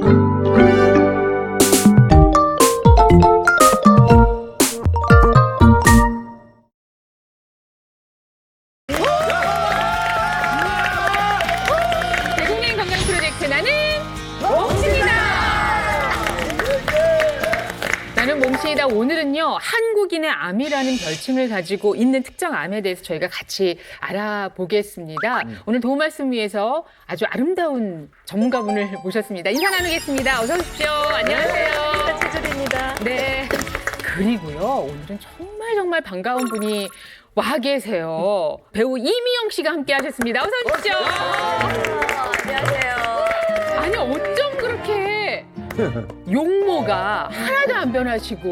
대국민 건강 프로젝트 나는 몸씨이다. 나는 몸씨이다. 오늘은요, 한국인의 암이라는 별칭을 가지고 있는 특정 암에 대해서 저희가 같이 알아보겠습니다. 오늘 도움 말씀 위해서 아주 아름다운 전문가분을 모셨습니다. 인사 나누겠습니다. 어서 오십시오. 안녕하세요. 최주리입니다. 네. 그리고요, 오늘은 정말 반가운 분이 와 계세요. 배우 이미영 씨가 함께 하셨습니다. 어서 오십시오. 안녕하세요. 아니, 어쩜 그렇게 용모가 하나도 안 변하시고.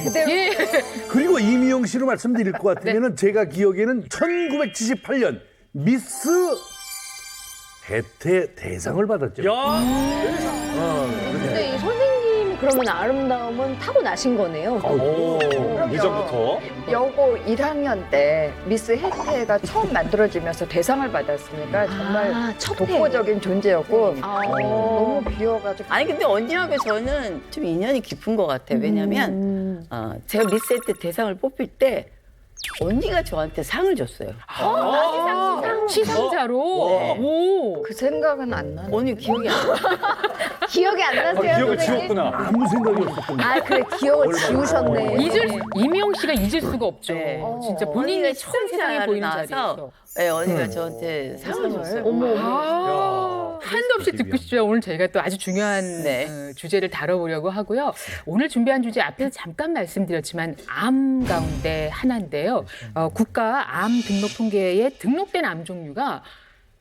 그대로. 예. 그리고 이미영 씨로 말씀드릴 것 같으면 제가 기억에는 1978년 미스 대태 대상을 받았죠. 근데 이 선생님이 그러면 아름다움은 타고나신 거네요. 예전부터. 여고 1학년 때 미스 혜태가 처음 만들어지면서 대상을 받았으니까 정말 첫 독보적인 존재였고 아. 너무 비어가지고 아니 근데 언니하고 저는 좀 인연이 깊은 것 같아요. 왜냐면 제가 미스 때 대상을 뽑힐 때 언니가 저한테 상을 줬어요. 시상자로. 네. 오. 그 생각은 안 나요. 언니 기억이 안 나. 기억이 안 나세요? 기억을 선생님? 지웠구나. 아무 생각이 없었군요. 아, 그래. 기억을 지우셨네. 이미영 씨가 잊을 수가 없죠. 네. 진짜 본인이 언니가 처음 세상에 보이는 나와서 자리에서. 네, 언니가 저한테 상을 줬어요. 아, 한도 없이 듣고 싶죠. 오늘 저희가 또 아주 중요한 네. 주제를 다뤄보려고 하고요. 오늘 준비한 주제 앞에서 잠깐 말씀드렸지만 암 가운데 하나인데요. 국가 암 등록 통계에 등록된 암 종류가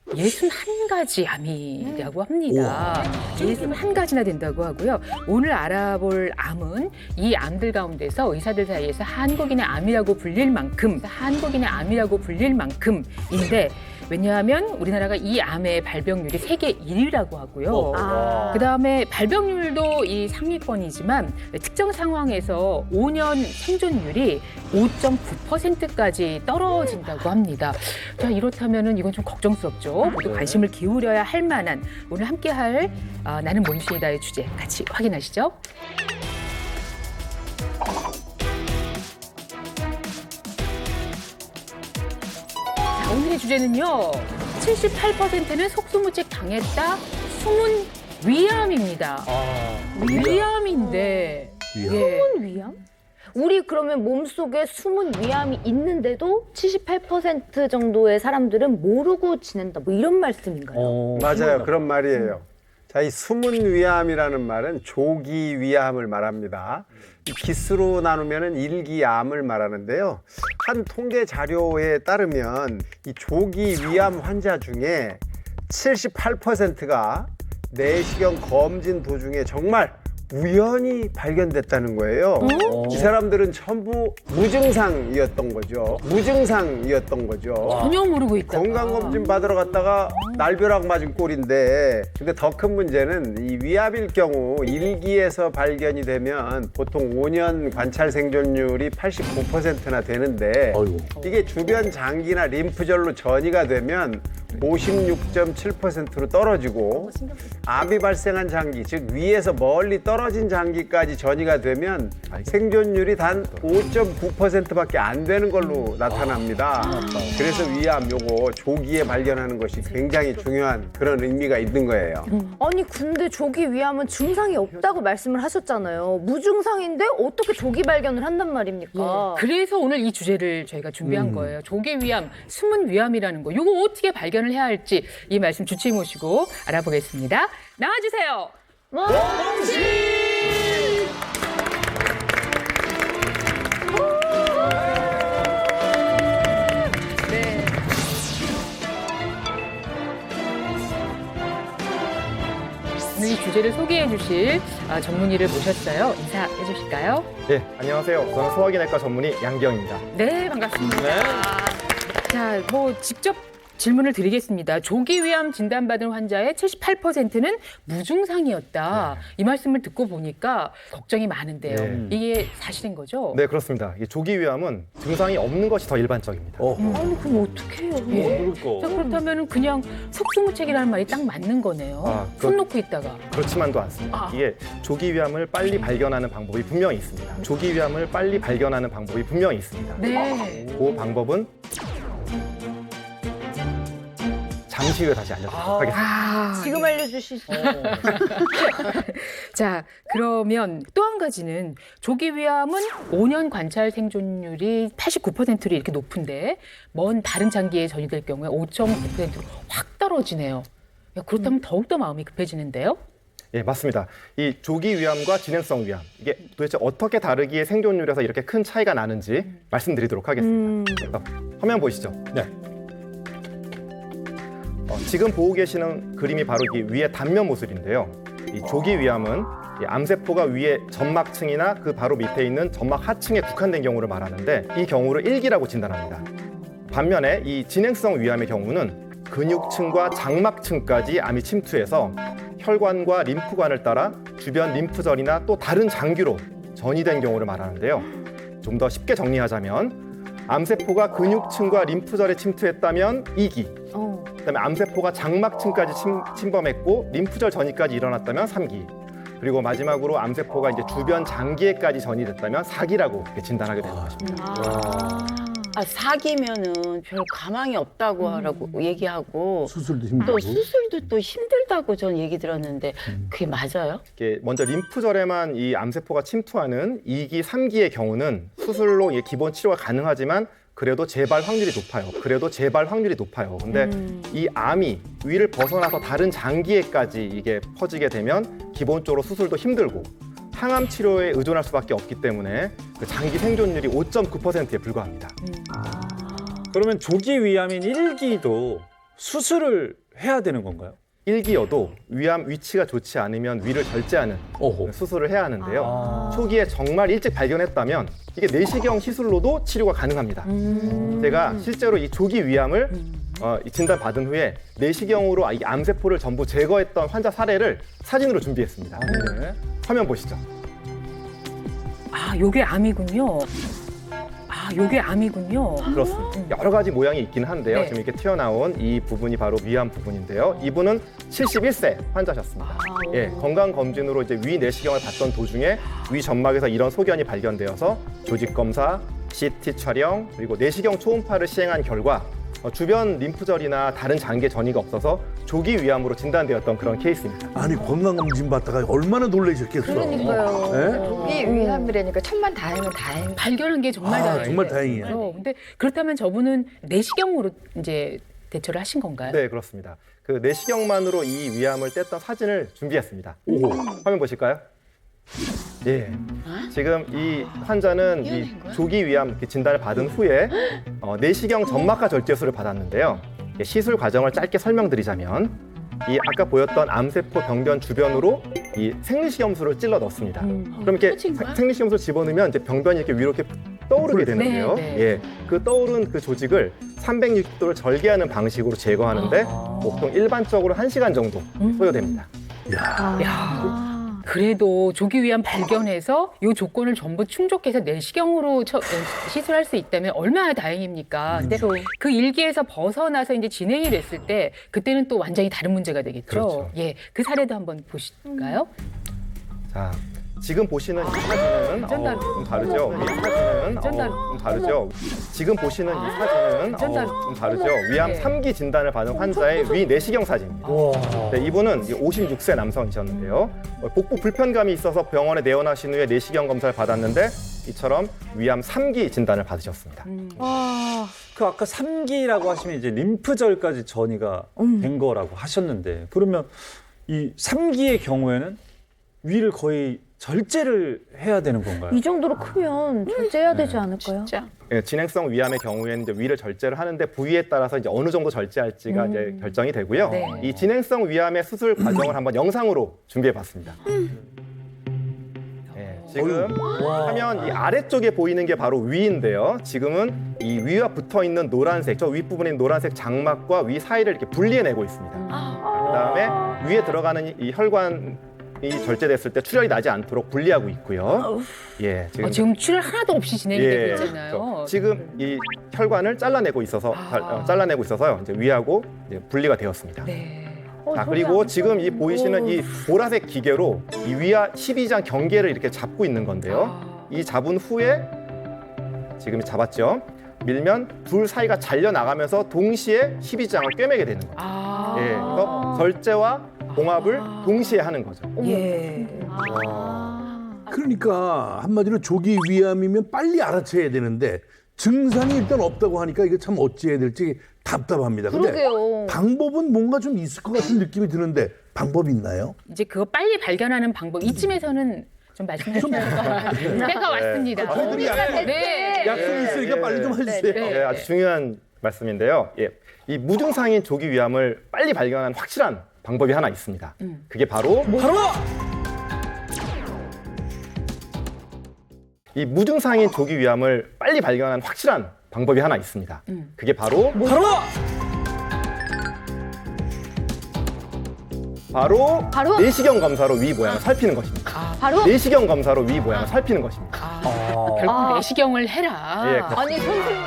61가지 암이라고 합니다. 61가지나 된다고 하고요. 오늘 알아볼 암은 이 암들 가운데서 의사들 사이에서 한국인의 암이라고 불릴 만큼인데 왜냐하면 우리나라가 이 암의 발병률이 세계 1위라고 하고요. 그다음에 발병률도 이 상위권이지만 특정 상황에서 5년 생존율이 5.9%까지 떨어진다고 합니다. 자, 이렇다면은 이건 좀 걱정스럽죠. 모두 관심을 기울여야 할 만한 오늘 함께할 나는 몸신이다의 주제 같이 확인하시죠. 자, 오늘의 주제는요. 78%는 속수무책 당했다. 숨은 위암입니다. 위암인데. 위암. 예. 위암? 우리 그러면 몸속에 숨은 위암이 있는데도 78% 정도의 사람들은 모르고 지낸다. 뭐 이런 말씀인가요? 맞아요. 그런 말이에요. 자, 이 숨은 위암이라는 말은 조기 위암을 말합니다. 이 기수로 나누면 일기암을 말하는데요. 한 통계 자료에 따르면 이 조기 위암 환자 중에 78%가 내시경 검진 도중에 정말 우연히 발견됐다는 거예요. 이 사람들은 전부 무증상이었던 거죠. 전혀 모르고 있다. 건강검진 받으러 갔다가 날벼락 맞은 꼴인데, 근데 더 큰 문제는 이 위암일 경우 1기에서 발견이 되면 보통 5년 관찰 생존율이 89%나 되는데 이게 주변 장기나 림프절로 전이가 되면 56.7%로 떨어지고 암이 발생한 장기, 즉 위에서 멀리 떨어진 장기까지 전이가 되면 생존율이 단 5.9%밖에 안 되는 걸로 나타납니다. 그래서 위암 요거 조기에 발견하는 것이 굉장히 중요한 그런 의미가 있는 거예요. 아니 근데 조기 위암은 증상이 없다고 말씀을 하셨잖아요. 무증상인데 어떻게 조기 발견을 한단 말입니까? 그래서 오늘 이 주제를 저희가 준비한 거예요. 조기 위암, 숨은 위암이라는 거. 이거 어떻게 발견을 해야 할지 이 말씀 주치의 모시고 알아보겠습니다. 나와주세요. 네. 오늘 이 주제를 소개해 주실 전문의를 모셨어요. 인사해 주실까요? 네, 안녕하세요. 저는 소화기내과 전문의 양기영입니다. 네, 반갑습니다. 자, 뭐 직접 질문을 드리겠습니다. 조기 위암 진단받은 환자의 78%는 무증상이었다. 이 말씀을 듣고 보니까 걱정이 많은데요. 네. 이게 사실인 거죠? 네, 그렇습니다. 이 조기 위암은 증상이 없는 것이 더 일반적입니다. 아니 그럼 어떡해요? 예. 자, 그렇다면 그냥 속수무책이라는 말이 딱 맞는 거네요. 아, 손 놓고 있다가. 그렇지만도 않습니다. 이게 조기 위암을 빨리 발견하는 방법이 분명히 있습니다. 조기 위암을 빨리 발견하는 방법이 분명히 있습니다. 네. 그 방법은 잠시 후에 다시 알려드리도록 하겠습니다. 지금 알려주실 수 있어요? 자, 그러면 또 한 가지는 조기 위암은 5년 관찰 생존율이 89%로 이렇게 높은데 먼 다른 장기에 전이될 경우에 5.9%로 확 떨어지네요. 야, 그렇다면 더욱더 마음이 급해지는데요? 예, 맞습니다. 이 조기 위암과 진행성 위암, 이게 도대체 어떻게 다르기에 생존율에서 이렇게 큰 차이가 나는지 말씀드리도록 하겠습니다. 화면 보시죠. 네. 지금 보고 계시는 그림이 바로 이 위의 단면 모습인데요. 이 조기 위암은 이 암세포가 위에 점막층이나 그 바로 밑에 있는 점막 하층에 국한된 경우를 말하는데 이 경우를 1기라고 진단합니다. 반면에 이 진행성 위암의 경우는 근육층과 장막층까지 암이 침투해서 혈관과 림프관을 따라 주변 림프절이나 또 다른 장기로 전이된 경우를 말하는데요. 좀 더 쉽게 정리하자면 암세포가 근육층과 림프절에 침투했다면 2기, 그다음에 암세포가 장막층까지 침범했고 림프절 전이까지 일어났다면 3기, 그리고 마지막으로 암세포가 이제 주변 장기에까지 전이됐다면 4기라고 진단하게 되는 것입니다. 아, 사기면은 별 가망이 없다고 하라고 얘기하고 수술도 또 힘들고. 수술도 또 힘들다고 전 얘기 들었는데 그게 맞아요? 이게 먼저 림프절에만 이 암세포가 침투하는 2기, 3기의 경우는 수술로 이게 기본 치료가 가능하지만 그래도 재발 확률이 높아요. 근데 이 암이 위를 벗어나서 다른 장기에까지 이게 퍼지게 되면 기본적으로 수술도 힘들고 항암 치료에 의존할 수밖에 없기 때문에 그 장기 생존율이 5.9%에 불과합니다. 그러면 조기 위암인 1기도 수술을 해야 되는 건가요? 1기여도 위암 위치가 좋지 않으면 위를 절제하는 수술을 해야 하는데요. 초기에 정말 일찍 발견했다면 이게 내시경 시술로도 치료가 가능합니다. 제가 실제로 이 조기 위암을 진단받은 후에 내시경으로 이 암세포를 전부 제거했던 환자 사례를 사진으로 준비했습니다. 네. 화면 보시죠. 아, 요게 암이군요. 그렇습니다. 여러 가지 모양이 있긴 한데요. 네. 지금 이렇게 튀어나온 이 부분이 바로 위암 부분인데요. 이분은 71세 환자셨습니다. 예, 건강검진으로 이제 위 내시경을 받던 도중에 위 점막에서 이런 소견이 발견되어서 조직 검사, CT 촬영, 그리고 내시경 초음파를 시행한 결과 주변 림프절이나 다른 장기에 전이가 없어서 조기 위암으로 진단되었던 그런 케이스입니다. 아니 건강검진 받다가 얼마나 놀라셨겠어. 그러니까요. 네? 조기 위암이라니까 천만 다행은 다행. 발견한 게 정말 다행이에요. 정말 다행이에요. 근데 그렇다면 저분은 내시경으로 이제 대처를 하신 건가요? 네, 그렇습니다. 그 내시경만으로 이 위암을 뗐던 사진을 준비했습니다. 화면 보실까요? 예. 지금 이 환자는 이 조기 위암 진단을 받은 후에 내시경 점막하 절제술을 받았는데요. 시술 과정을 짧게 설명드리자면 이 아까 보였던 암세포 병변 주변으로 이 생리식염수를 찔러 넣습니다. 그럼 이렇게 생리식염수를 집어넣으면 이제 병변이 이렇게 위로 이렇게 떠오르게 되는데요. 네, 네. 예, 그 떠오른 그 조직을 360도를 절개하는 방식으로 제거하는데 보통 일반적으로 1시간 정도 소요됩니다. 그래도 조기 위암 발견해서 이 조건을 전부 충족해서 내시경으로 시술할 수 있다면 얼마나 다행입니까? 근데 그 일기에서 벗어나서 이제 진행이 됐을 때 그때는 또 완전히 다른 문제가 되겠죠. 그렇죠. 예, 그 사례도 한번 보실까요? 자, 지금 보시는 이 사진은 좀 다르죠. 이 사진은 좀 다르죠. 지금 보시는 이 사진은 좀 다르죠. 위암 네. 3기 진단을 받은 환자의 위 내시경 사진입니다. 네, 이분은 56세 남성이셨는데요. 복부 불편감이 있어서 병원에 내원하신 후에 내시경 검사를 받았는데 이처럼 위암 3기 진단을 받으셨습니다. 그 아까 3기라고 하시면 이제 림프절까지 전이가 된 거라고 하셨는데 그러면 이 3기의 경우에는 위를 거의 절제를 해야 되는 건가요? 이 정도로 크면 절제해야 되지 않을까요? 진짜? 예, 진행성 위암의 경우에는 이제 위를 절제를 하는데 부위에 따라서 이제 어느 정도 절제할지가 이제 결정이 되고요. 네. 이 진행성 위암의 수술 과정을 한번 영상으로 준비해봤습니다. 예, 지금 화면 이 아래쪽에 보이는 게 바로 위인데요. 지금은 이 위와 붙어 있는 노란색, 저 윗부분인 노란색 장막과 위 사이를 이렇게 분리해내고 있습니다. 그다음에 위에 들어가는 이 혈관이 절제됐을 때 출혈이 나지 않도록 분리하고 있고요. 예, 지금 출혈 하나도 없이 진행이 되고 있잖아요. 그렇죠. 지금 이 혈관을 잘라내고 있어서요. 이제 위하고 이제 분리가 되었습니다. 네. 자, 그리고 지금 이 보이시는 이 보라색 기계로 이 위와 12장 경계를 이렇게 잡고 있는 건데요. 이 잡은 후에 지금 잡았죠. 밀면 둘 사이가 잘려 나가면서 동시에 12장을 꿰매게 되는 거예요. 예, 그래서 절제와 봉합을 동시에 하는 거죠. 예. 그러니까 한마디로 조기 위암이면 빨리 알아채야 되는데 증상이 일단 없다고 하니까 이게 참 어찌해야 될지 답답합니다. 근데 그러게요. 방법은 뭔가 좀 있을 것 같은 느낌이 드는데 방법이 있나요? 이제 그거 빨리 발견하는 방법 이쯤에서는 좀 말씀해주셔야 때가 왔습니다. 저희들이 네. 약속이 있으니까 빨리 좀 해주세요. 예, 아주 중요한 말씀인데요. 예, 이 무증상인 조기 위암을 빨리 발견하는 확실한 방법이 하나 있습니다. 그게 바로 이 무증상인 조기 위암을 빨리 발견하는 확실한 방법이 하나 있습니다. 그게 바로 내시경 검사로 위 모양을 살피는 것입니다. 바로? 내시경 검사로 위 모양을 살피는 것입니다. 결국 내시경을 해라. 예, 그렇습니다. 아니 선생님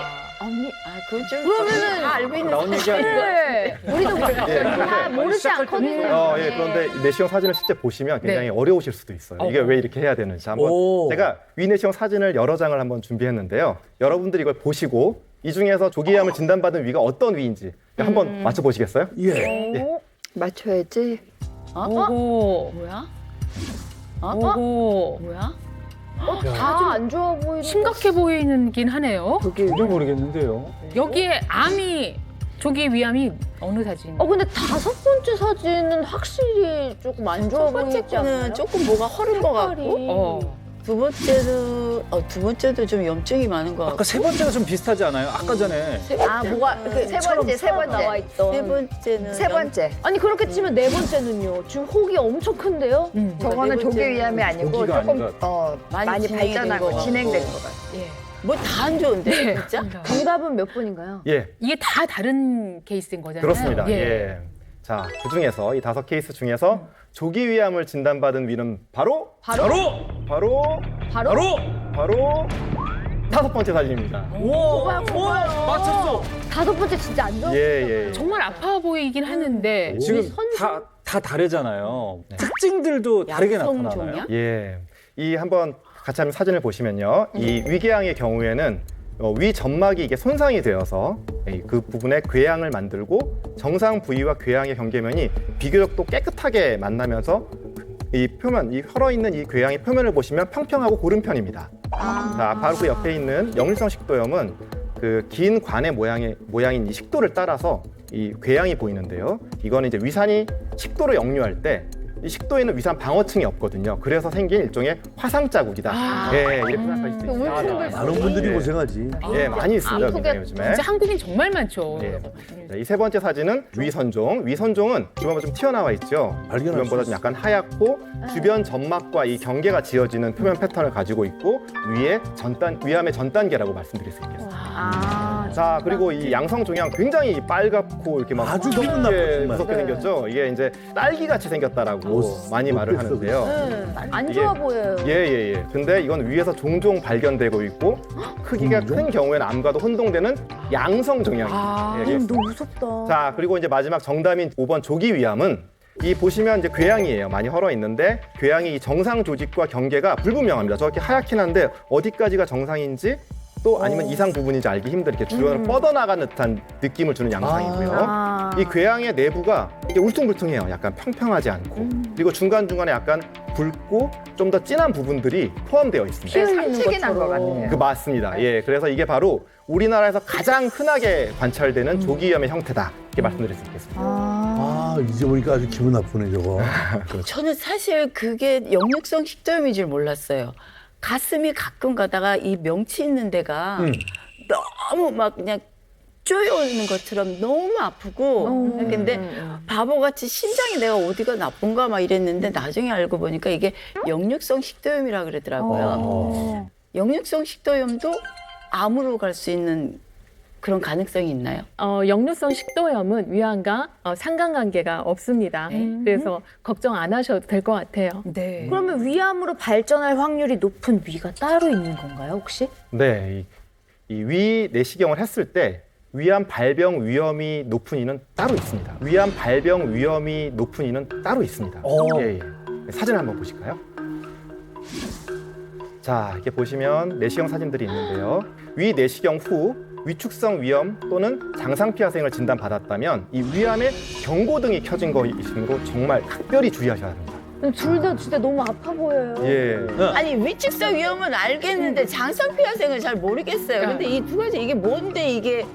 그건 좀 그러면은 다 알고 있는 나온 얘기 아니에요? 네. 우리도 다 모르지 않거든요. 예, 그런데 이 내시경 사진을 실제 보시면 굉장히 어려우실 수도 있어요. 이게 왜 이렇게 해야 되는지 한번 오. 제가 위내시경 사진을 여러 장을 한번 준비했는데요. 여러분들이 이걸 보시고 이 중에서 조기암을 진단받은 위가 어떤 위인지 한번 맞춰보시겠어요? 예. 맞춰야지. 오고. 뭐야? 오고. 뭐야? 다 안 좋아 보이는. 심각해 보이긴 하네요. 전혀 모르겠는데요. 여기에 암이 조기 위암이 어느 사진? 근데 5번째 사진은 확실히 조금 안 좋아 첫 번째 보이지 않나요? 거는 조금 뭐가 허른 것 같고 두 번째도 좀 염증이 많은 것 같고 아까 세 번째가 좀 비슷하지 않아요? 아까 전에 뭐가 세 번째. 나와 있던. 세 번째는 세 번째. 아니 그렇게 치면 4번째는요. 지금 혹이 엄청 큰데요? 저거는 네 조기 번째는 위암이 아니고 조기가 조금 아닌 많이 진행이 된 발전하고 것 진행된 같고. 것 같아요. 예. 뭐 다 안 좋은데 진짜? 정답은 몇 번인가요? 예, 이게 다 다른 케이스인 거잖아요. 그렇습니다. 예. 자, 그 중에서 이 5케이스 중에서 조기 위암을 진단받은 위는 바로 5번째 사진입니다. 맞췄어. 5번째 진짜 안 좋아. 예. 정말 아파 보이긴 하는데 지금 다 다르잖아요. 특징들도 다르게 나타나나요? 양성종양? 예. 이 한번 같이 한번 사진을 보시면요. 이 위궤양의 경우에는 위 점막이 이게 손상이 되어서 그 부분에 궤양을 만들고 정상 부위와 궤양의 경계면이 비교적 또 깨끗하게 만나면서 이 표면, 이 헐어 있는 이 궤양의 표면을 보시면 평평하고 고른 편입니다. 자, 바로 그 옆에 있는 역류성 식도염은 그 긴 관의 모양인 이 식도를 따라서 이 궤양이 보이는데요. 이거는 이제 위산이 식도로 역류할 때 이 식도에는 위산 방어층이 없거든요. 그래서 생긴 일종의 화상 자국이다. 예, 이렇게 생각하실 수 있습니다. 많은 분들이 고생하지. 예, 많이 있습니다. 굉장히 요즘에. 진짜 한국인 정말 많죠. 예. 이 세 번째 사진은 위선종. 위선종은 주변보다 좀 튀어나와 있죠. 발견할 주변보다 수 좀 약간 하얗고 주변 점막과 이 경계가 지어지는 표면 패턴을 가지고 있고 위암의 전 단계라고 말씀드릴 수 있겠습니다. 자, 그리고 이 양성종양 굉장히 빨갛고 이렇게 막 아주 기분 나쁘지만. 무섭게 생겼죠. 이게 이제 딸기 같이 생겼다라고 많이 말을 하는데요. 안 이게- 좋아 보여요. 예. 근데 이건 위에서 종종 발견되고 있고 크기가 큰 경우에는 암과도 혼동되는 양성 종양입니다. 예, 너무 무섭다. 자, 그리고 이제 마지막 정답인 5번 조기 위암은 이 보시면 이제 궤양이에요. 많이 헐어 있는데 궤양이 이 정상 조직과 경계가 불분명합니다. 저렇게 하얗긴 한데 어디까지가 정상인지 또 아니면 이상 부분인지 알기 힘든 이렇게 주변으로 뻗어나간 듯한 느낌을 주는 양상이고요. 이 궤양의 내부가 이게 울퉁불퉁해요. 약간 평평하지 않고 그리고 중간중간에 약간 붉고 좀 더 진한 부분들이 포함되어 있습니다. 네, 삼식이 난 것 같네요. 그 맞습니다. 예, 그래서 이게 바로 우리나라에서 가장 흔하게 관찰되는 조기위암의 형태다. 이렇게 말씀드릴 수 있겠습니다. 이제 보니까 아주 기분 나쁘네 저거. 저는 사실 그게 역류성 식도염인 줄 몰랐어요. 가슴이 가끔 가다가 이 명치 있는 데가 너무 막 그냥 쪼여오는 것처럼 너무 아프고 근데 바보같이 심장이 내가 어디가 나쁜가 막 이랬는데 나중에 알고 보니까 이게 역류성 식도염이라 그러더라고요. 역류성 식도염도 암으로 갈 수 있는 그런 가능성이 있나요? 역류성 식도염은 위암과 상관관계가 없습니다. 그래서 걱정 안 하셔도 될 것 같아요. 네. 그러면 위암으로 발전할 확률이 높은 위가 따로 있는 건가요, 혹시? 네, 이 위 내시경을 했을 때 위암 발병 위험이 높은 이는 따로 있습니다. 위암 발병 위험이 높은 이는 따로 있습니다. 예, 예. 사진 한번 보실까요? 자, 이렇게 보시면 내시경 사진들이 있는데요. 위 내시경 후 위축성 위염 또는 장상피하생을 진단받았다면 이 위암의 경고등이 켜진 것이므로 정말 각별히 주의하셔야 합니다. 둘 다 진짜 너무 아파 보여요. 예. 아니 위축성 위험은 알겠는데 장상피하생을 잘 모르겠어요. 근데 이 두 가지 이게 뭔데 이게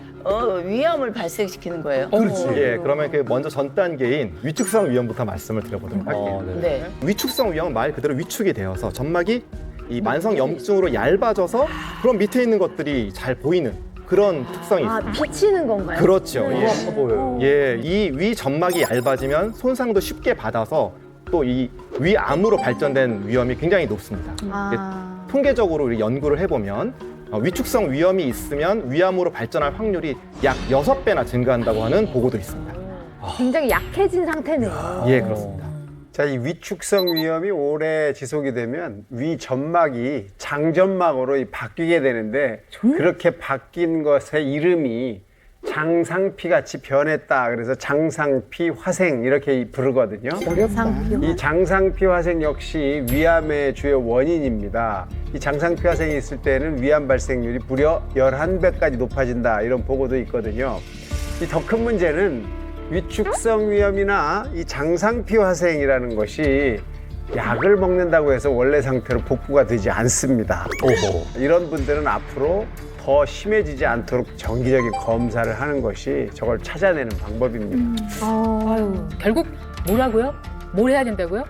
위암을 발생시키는 거예요? 그렇지. 예, 그러면 그 먼저 전 단계인 위축성 위염부터 말씀을 드려보도록 할게요. 네. 위축성 위염은 말 그대로 위축이 되어서 점막이 이 만성 염증으로 얇아져서 그런 밑에 있는 것들이 잘 보이는 그런 특성이 있습니다. 비치는 건가요? 그렇죠. 예. 아파 보여요. 예, 이 위 점막이 얇아지면 손상도 쉽게 받아서 또 이 위암으로 발전된 위험이 굉장히 높습니다. 통계적으로 연구를 해보면 위축성 위염이 있으면 위암으로 발전할 확률이 약 6배나 증가한다고 하는 보고도 있습니다. 굉장히 약해진 상태네요. 예, 그렇습니다. 자, 이 위축성 위염이 오래 지속이 되면 위 점막이 장점막으로 바뀌게 되는데 그렇게 바뀐 것의 이름이 장상피 같이 변했다. 그래서 장상피 화생 이렇게 부르거든요. 이 장상피 화생 역시 위암의 주요 원인입니다. 이 장상피 화생이 있을 때는 위암 발생률이 무려 11배까지 높아진다. 이런 보고도 있거든요. 이 더 큰 문제는 위축성 위염이나 이 장상피 화생이라는 것이 약을 먹는다고 해서 원래 상태로 복구가 되지 않습니다. 이런 분들은 앞으로 더 심해지지 않도록 정기적인 검사를 하는 것이 저걸 찾아내는 방법입니다. 아유, 결국 뭐라고요? 뭘 해야 된다고요?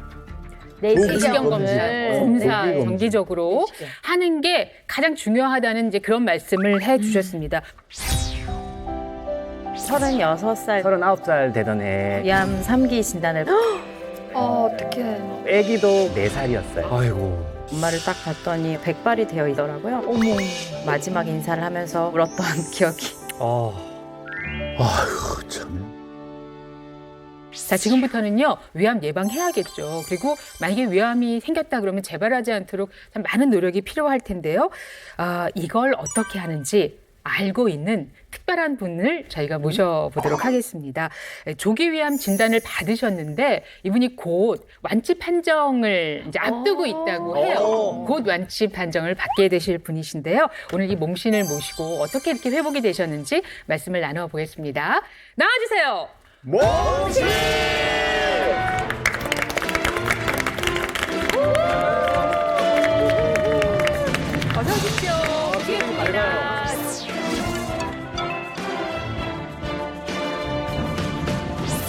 내시경 검사 네. 정기적으로 하는 게 가장 중요하다는 이제 그런 말씀을 해주셨습니다. 36살, 39살 되던 해 위암 3기 진단을 어떡해. 아기도 4살이었어요. 아이고. 엄마를 딱 봤더니 백발이 되어 있더라고요. 어머. 마지막 인사를 하면서 울었던 기억이. 아휴, 참. 자, 지금부터는요, 위암 예방해야겠죠. 그리고 만약에 위암이 생겼다 그러면 재발하지 않도록 참 많은 노력이 필요할 텐데요. 이걸 어떻게 하는지 알고 있는 특별한 분을 저희가 모셔보도록 하겠습니다. 조기 위암 진단을 받으셨는데 이분이 곧 완치 판정을 이제 앞두고 있다고 해요. 곧 완치 판정을 받게 되실 분이신데요. 오늘 이 몸신을 모시고 어떻게 이렇게 회복이 되셨는지 말씀을 나눠보겠습니다. 나와주세요. 몸신! 어서 오십시오. 반갑습니다.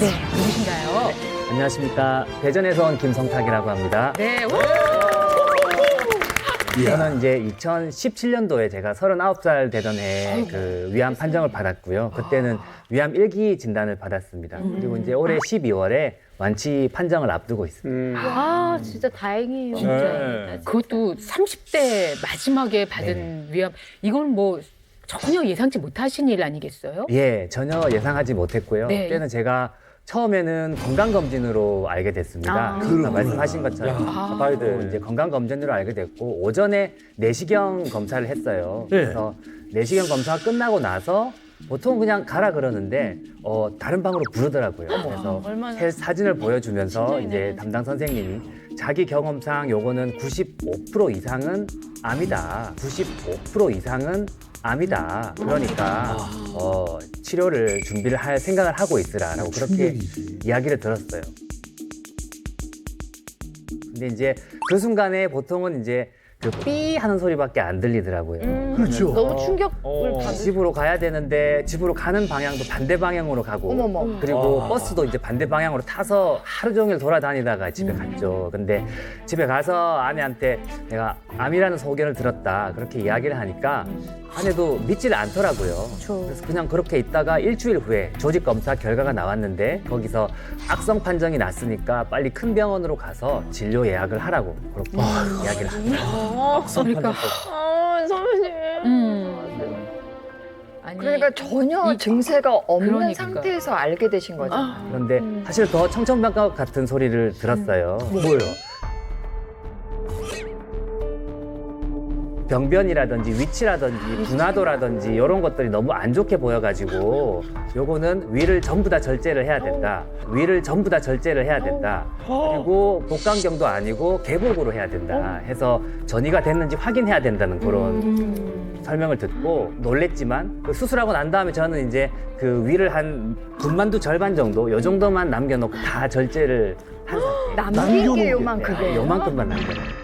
네, 누구신가요? 안녕하십니까. 대전에서 온 김성탁이라고 합니다. 네, 저는 이제 2017년도에 제가 39살 되던 해 그 위암 판정을 받았고요. 그때는 위암 1기 진단을 받았습니다. 그리고 이제 올해 12월에 완치 판정을 앞두고 있습니다. 아, 진짜 다행이에요. 네. 그것도 30대 마지막에 받은 위암. 이건 뭐 전혀 예상치 못하신 일 아니겠어요? 예, 전혀 예상하지 못했고요. 네. 그때는 제가 처음에는 건강검진으로 알게 됐습니다. 아까 말씀하신 것처럼. 가봐야 돼. 이제 건강검진으로 알게 됐고, 오전에 내시경 검사를 했어요. 네. 그래서 내시경 검사가 끝나고 나서 보통 그냥 가라 그러는데, 다른 방으로 부르더라고요. 그래서 사진을 보여주면서 이제 담당 선생님이 자기 경험상 요거는 95% 이상은 암이다. 95% 이상은 암이다. 그러니까 치료를 준비를 할 생각을 하고 있으라라고 그렇게 충격이지. 이야기를 들었어요. 근데 이제 그 순간에 보통은 이제 그 삐 하는 소리밖에 안 들리더라고요. 그렇죠. 너무 충격을 받으 집으로 가야 되는데 집으로 가는 방향도 반대 방향으로 가고 어머머. 그리고 버스도 이제 반대 방향으로 타서 하루 종일 돌아다니다가 집에 갔죠. 근데 집에 가서 아내한테 내가 암이라는 소견을 들었다 그렇게 이야기를 하니까 안에도 믿질 않더라고요. 그래서 그냥 그렇게 있다가 일주일 후에 조직 검사 결과가 나왔는데 거기서 악성 판정이 났으니까 빨리 큰 병원으로 가서 진료 예약을 하라고 그렇게 이야기를 합니다. 그러니까 선배님. 아니, 그러니까 전혀 증세가 없는 그러니까. 상태에서 알게 되신 거죠. 그런데 사실 더 청천벽력 같은 소리를 들었어요. 뭐예요? 병변이라든지 위치라든지 분화도라든지 이런 것들이 너무 안 좋게 보여가지고 요거는 위를 전부 다 절제를 해야 된다. 위를 전부 다 절제를 해야 된다. 그리고 복강경도 아니고 개복으로 해야 된다. 해서 전이가 됐는지 확인해야 된다는 그런 설명을 듣고 놀랬지만 그 수술하고 난 다음에 저는 이제 그 위를 한 군만두 절반 정도 요 정도만 남겨놓고 다 절제를 한 상태. 남기게 요만큼이에요. 요만큼만 남겨놓고.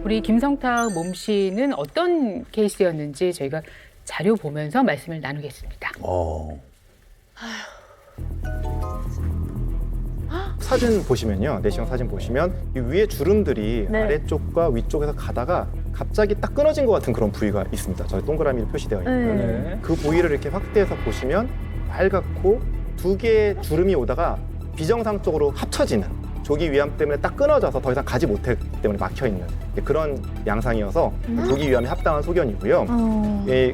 우리 김성탁 몸씨는 어떤 케이스였는지 저희가 자료 보면서 말씀을 나누겠습니다. 사진 보시면요, 내시경 사진 보시면 이 위에 주름들이 아래쪽과 위쪽에서 가다가 갑자기 딱 끊어진 것 같은 그런 부위가 있습니다. 저희 동그라미로 표시되어 있는 네. 그 부위를 이렇게 확대해서 보시면 빨갛고 두 개의 주름이 오다가 비정상적으로 합쳐지는 조기 위암 때문에 딱 끊어져서 더 이상 가지 못했기 때문에 막혀 있는 그런 양상이어서 조기 위암에 합당한 소견이고요.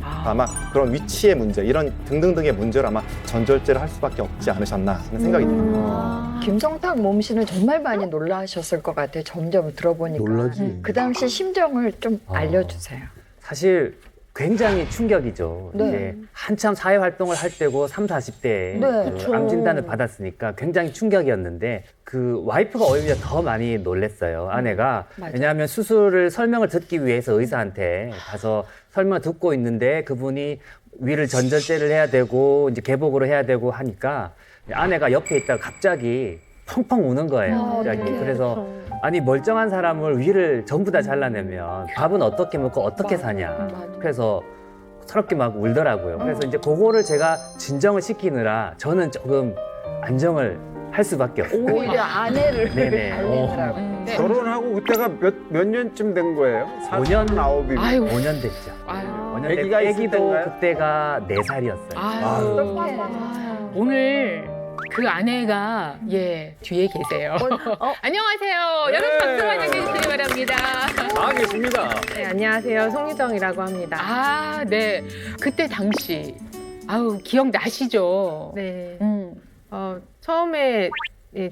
아마 그런 위치의 문제, 이런 등등등의 문제로 아마 전절제를 할 수밖에 없지 않으셨나 하는 생각이 듭니다. 김성탁 몸씨는 정말 많이 놀라셨을 것 같아요. 점점 들어보니까. 놀라지. 그 당시 심정을 좀 알려주세요. 사실 굉장히 충격이죠. 네. 이제 한참 사회 활동을 할 때고 30, 40대에 네, 그 암 진단을 받았으니까 굉장히 충격이었는데 그 와이프가 오히려 더 많이 놀랬어요. 아내가. 맞아. 왜냐하면 수술을 설명을 듣기 위해서 의사한테 가서 설명을 듣고 있는데 그분이 위를 전절제를 해야 되고 이제 개복으로 해야 되고 하니까 아내가 옆에 있다가 갑자기 펑펑 우는 거예요. 갑자기. 그래서 아니 멀쩡한 사람을 위를 전부 다 잘라내면 밥은 어떻게 먹고 어떻게 사냐. 그래서 서럽게 막 울더라고요. 그래서 이제 그거를 제가 진정을 시키느라 저는 조금 안정을 할 수밖에 없어요. 오히려 아내를 네네. 알리더라고요. 결혼하고 그때가 몇 년쯤 된 거예요? 5년, 9이면. 아이고. 5년 됐죠. 아유, 5년 아기가 됐고 있을 애기도 때인가요? 그때가 4살이었어요. 아유. 오늘 그 아내가 뒤에 계세요. 안녕하세요. 여러분 박수 환영해 주시기 바랍니다. 나와 계십니다. 네, 안녕하세요. 송유정이라고 합니다. 아, 네. 그때 당시 아우 기억나시죠? 네. 음. 처음에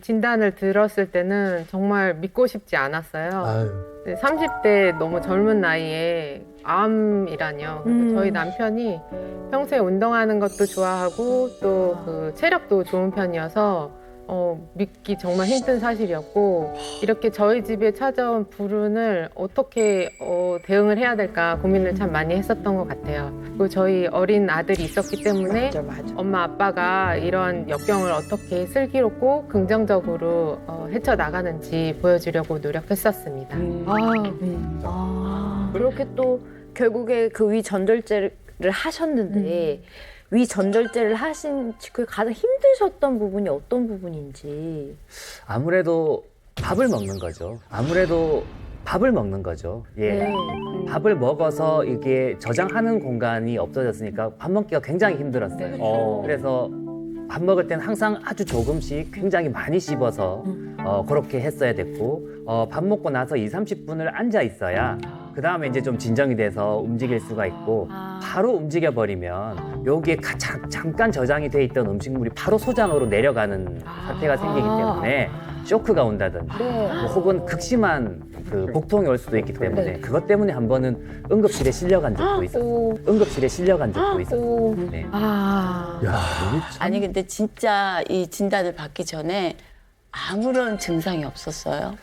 진단을 들었을 때는 정말 믿고 싶지 않았어요. 아유. 네, 30대 너무 젊은 나이에 암이라뇨. 그래서 저희 남편이 평소에 운동하는 것도 좋아하고 또 그 체력도 좋은 편이어서 믿기 정말 힘든 사실이었고 이렇게 저희 집에 찾아온 불운을 어떻게 대응을 해야 될까 고민을 참 많이 했었던 것 같아요. 그리고 저희 어린 아들이 있었기 때문에 맞아. 엄마 아빠가 이런 역경을 어떻게 슬기롭고 긍정적으로 헤쳐나가는지 보여주려고 노력했었습니다. 그렇게 또 결국에 그 위 전절제를 하셨는데 위 전절제를 하신 그 가장 힘드셨던 부분이 어떤 부분인지. 아무래도 밥을 먹는 거죠. 예. 밥을 먹어서 이게 저장하는 공간이 없어졌으니까 밥 먹기가 굉장히 힘들었어요. 그래서 밥 먹을 때는 항상 아주 조금씩 굉장히 많이 씹어서 그렇게 했어야 됐고 밥 먹고 나서 20-30분을 앉아 있어야 그 다음에 이제 좀 진정이 돼서 움직일 수가 있고 바로 움직여 버리면 여기에 잠깐 저장이 돼 있던 음식물이 바로 소장으로 내려가는 사태가 생기기 때문에 쇼크가 온다든지 뭐 혹은 극심한 그 복통이 올 수도 있기 때문에 그것 때문에 한 번은 응급실에 실려간 적도 있었어요. 네. 야, 이게 참. 아니 근데 진짜 이 진단을 받기 전에 아무런 증상이 없었어요.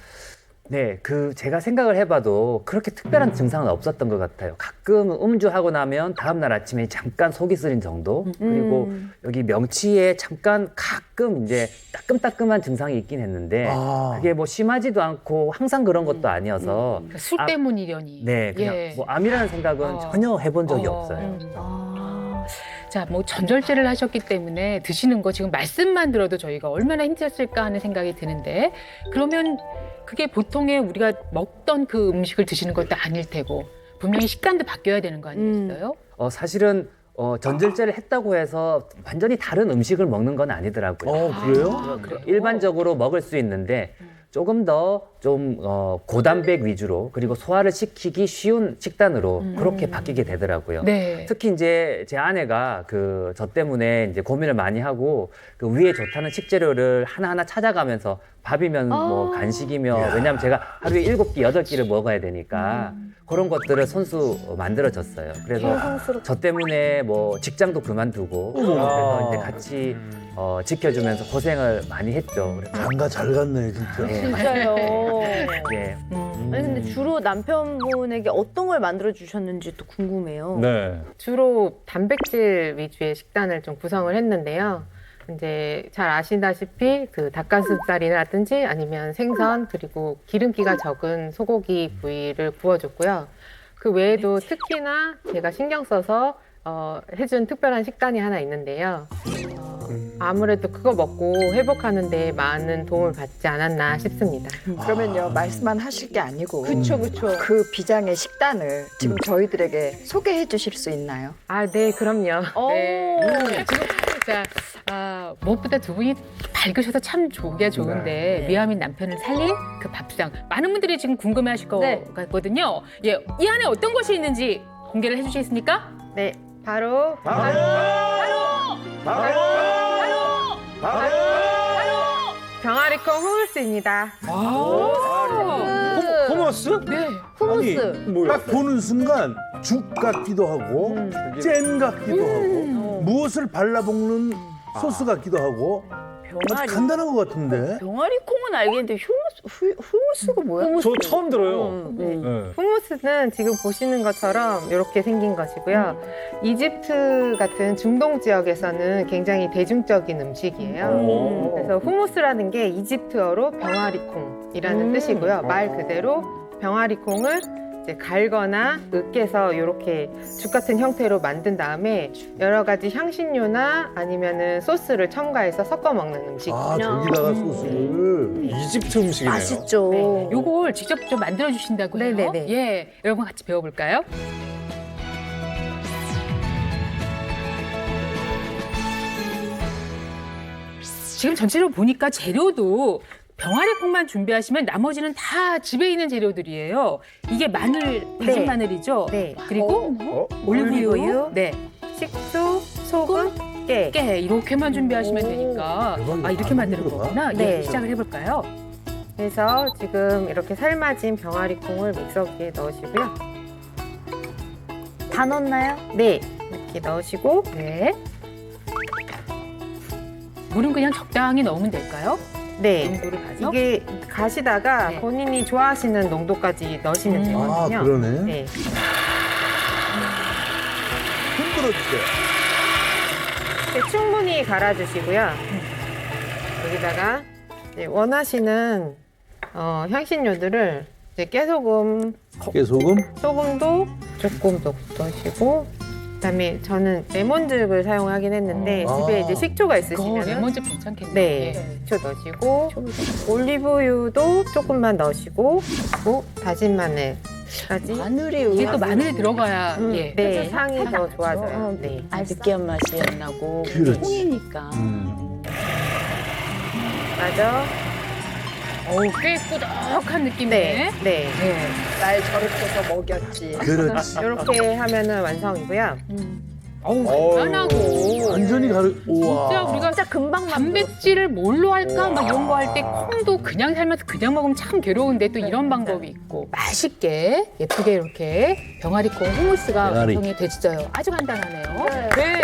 네, 제가 생각을 해봐도 그렇게 특별한 증상은 없었던 것 같아요. 가끔 음주하고 나면 다음날 아침에 잠깐 속이 쓰린 정도? 그리고 여기 명치에 잠깐 가끔 이제 따끔따끔한 증상이 있긴 했는데 그게 뭐 심하지도 않고 항상 그런 것도 아니어서 그러니까 술 때문이려니. 네, 그냥 뭐 암이라는 생각은 전혀 해본 적이 없어요. 자, 뭐 전절제를 하셨기 때문에 드시는 거 지금 말씀만 들어도 저희가 얼마나 힘들었을까 하는 생각이 드는데 그러면 그게 보통의 우리가 먹던 그 음식을 드시는 것도 아닐 테고 분명히 식단도 바뀌어야 되는 거 아니겠어요? 사실은 전절제를 했다고 해서 완전히 다른 음식을 먹는 건 아니더라고요. 그래요? 일반적으로 먹을 수 있는데 조금 더 좀 고단백 위주로 그리고 소화를 시키기 쉬운 식단으로 그렇게 바뀌게 되더라고요. 네. 특히 이제 제 아내가 저 때문에 이제 고민을 많이 하고 그 위에 좋다는 식재료를 하나하나 찾아가면서 밥이면 뭐 간식이며 왜냐하면 제가 하루에 7끼, 8끼를 먹어야 되니까 그런 것들을 손수 만들어줬어요. 그래서 저 때문에 뭐 직장도 그만두고 그래서 이제 같이 지켜주면서 고생을 많이 했죠. 그래서 장가 잘 갔네 진짜. 진짜요. 예. 아니 근데 주로 남편분에게 어떤 걸 만들어 주셨는지 또 궁금해요. 네. 주로 단백질 위주의 식단을 좀 구성을 했는데요. 이제 잘 아시다시피 그 닭가슴살이라든지 아니면 생선 그리고 기름기가 적은 소고기 부위를 구워줬고요. 그 외에도 특히나 제가 신경 써서 해준 특별한 식단이 하나 있는데요. 아무래도 그거 먹고 회복하는 데 많은 도움을 받지 않았나 싶습니다. 그러면요 말씀만 하실 게 아니고 그쵸. 그 비장의 식단을 지금 저희들에게 소개해 주실 수 있나요? 아, 네, 그럼요. 네. 자, 무엇보다 두 분이 밝으셔서 참 좋기가 좋은데 미아민 남편을 살린 그 밥상 많은 분들이 지금 궁금해하실 것 네. 같거든요. 예, 이 안에 어떤 것이 있는지 공개를 해주시겠습니까? 네, 바로 병아리콩 후무스입니다. 호머스? 네. 후무스. 딱 보는 순간 죽 같기도 하고 잼 같기도 하고 무엇을 발라먹는 소스 같기도 하고 아주 간단한 것 같은데. 병아리콩은 알겠는데 후무스가 뭐야? 저 처음 들어요. 네. 네. 후무스는 지금 보시는 것처럼 이렇게 생긴 것이고요. 이집트 같은 중동 지역에서는 굉장히 대중적인 음식이에요. 그래서 후무스라는 게 이집트어로 병아리콩이라는 뜻이고요. 말 그대로 병아리콩을 이제 갈거나 으깨서 이렇게 죽 같은 형태로 만든 다음에 여러 가지 향신료나 아니면은 소스를 첨가해서 섞어 먹는 음식이에요. 저기다가 소스를. 이집트 음식이네요. 맛있죠. 네. 요걸 직접 좀 만들어 주신다고요? 네네네. 예, 여러분 같이 배워볼까요? 지금 전체적으로 보니까 재료도 병아리콩만 준비하시면 나머지는 다 집에 있는 재료들이에요. 이게 마늘, 다진 마늘이죠? 네. 그리고 올리브유, 네, 식초, 소금, 깨. 깨 이렇게만 준비하시면 되니까 이렇게 만드는 거구나. 네. 예, 시작을 해볼까요? 그래서 지금 이렇게 삶아진 병아리콩을 믹서기에 넣으시고요. 다 넣었나요? 네, 이렇게 넣으시고 네. 물은 그냥 적당히 넣으면 될까요? 네, 농도를 봐서. 이게 가시다가 네. 본인이 좋아하시는 농도까지 넣으시면 되거든요. 그러네. 네. 흔들어주세요. 이렇게 충분히 갈아주시고요. 여기다가 이제 원하시는 향신료들을 이제 깨소금, 깨소금. 소금도 조금 넣으시고, 그다음에 저는 레몬즙을 사용하긴 했는데 집에 이제 식초가 있으시면 레몬즙 괜찮겠네요. 네, 식초 넣으시고 올리브유도 조금만 넣으시고 그리고 다진 마늘까지. 마늘이 이게 또 마늘이 들어가야 예. 네, 향이 더 좋아져요. 네. 느끼한 맛이 안 나고 그렇지. 콩이니까. 맞아. 꽤 꾸덕한 느낌이네. 네, 네. 네. 날 저렇게 해서 먹였지. 그렇지. 이렇게 하면은 완성이고요. 간단하고. 완전히 가르. 우와. 진짜 우리가 진짜 금방 단백질을 뭘로 할까 막 이런 거 할 때 콩도 그냥 삶아서 그냥 먹으면 참 괴로운데 또 이런 방법이 있고 맛있게 예쁘게 이렇게 병아리콩 후무스가 병아리. 완성이 되시죠. 아주 간단하네요. 네.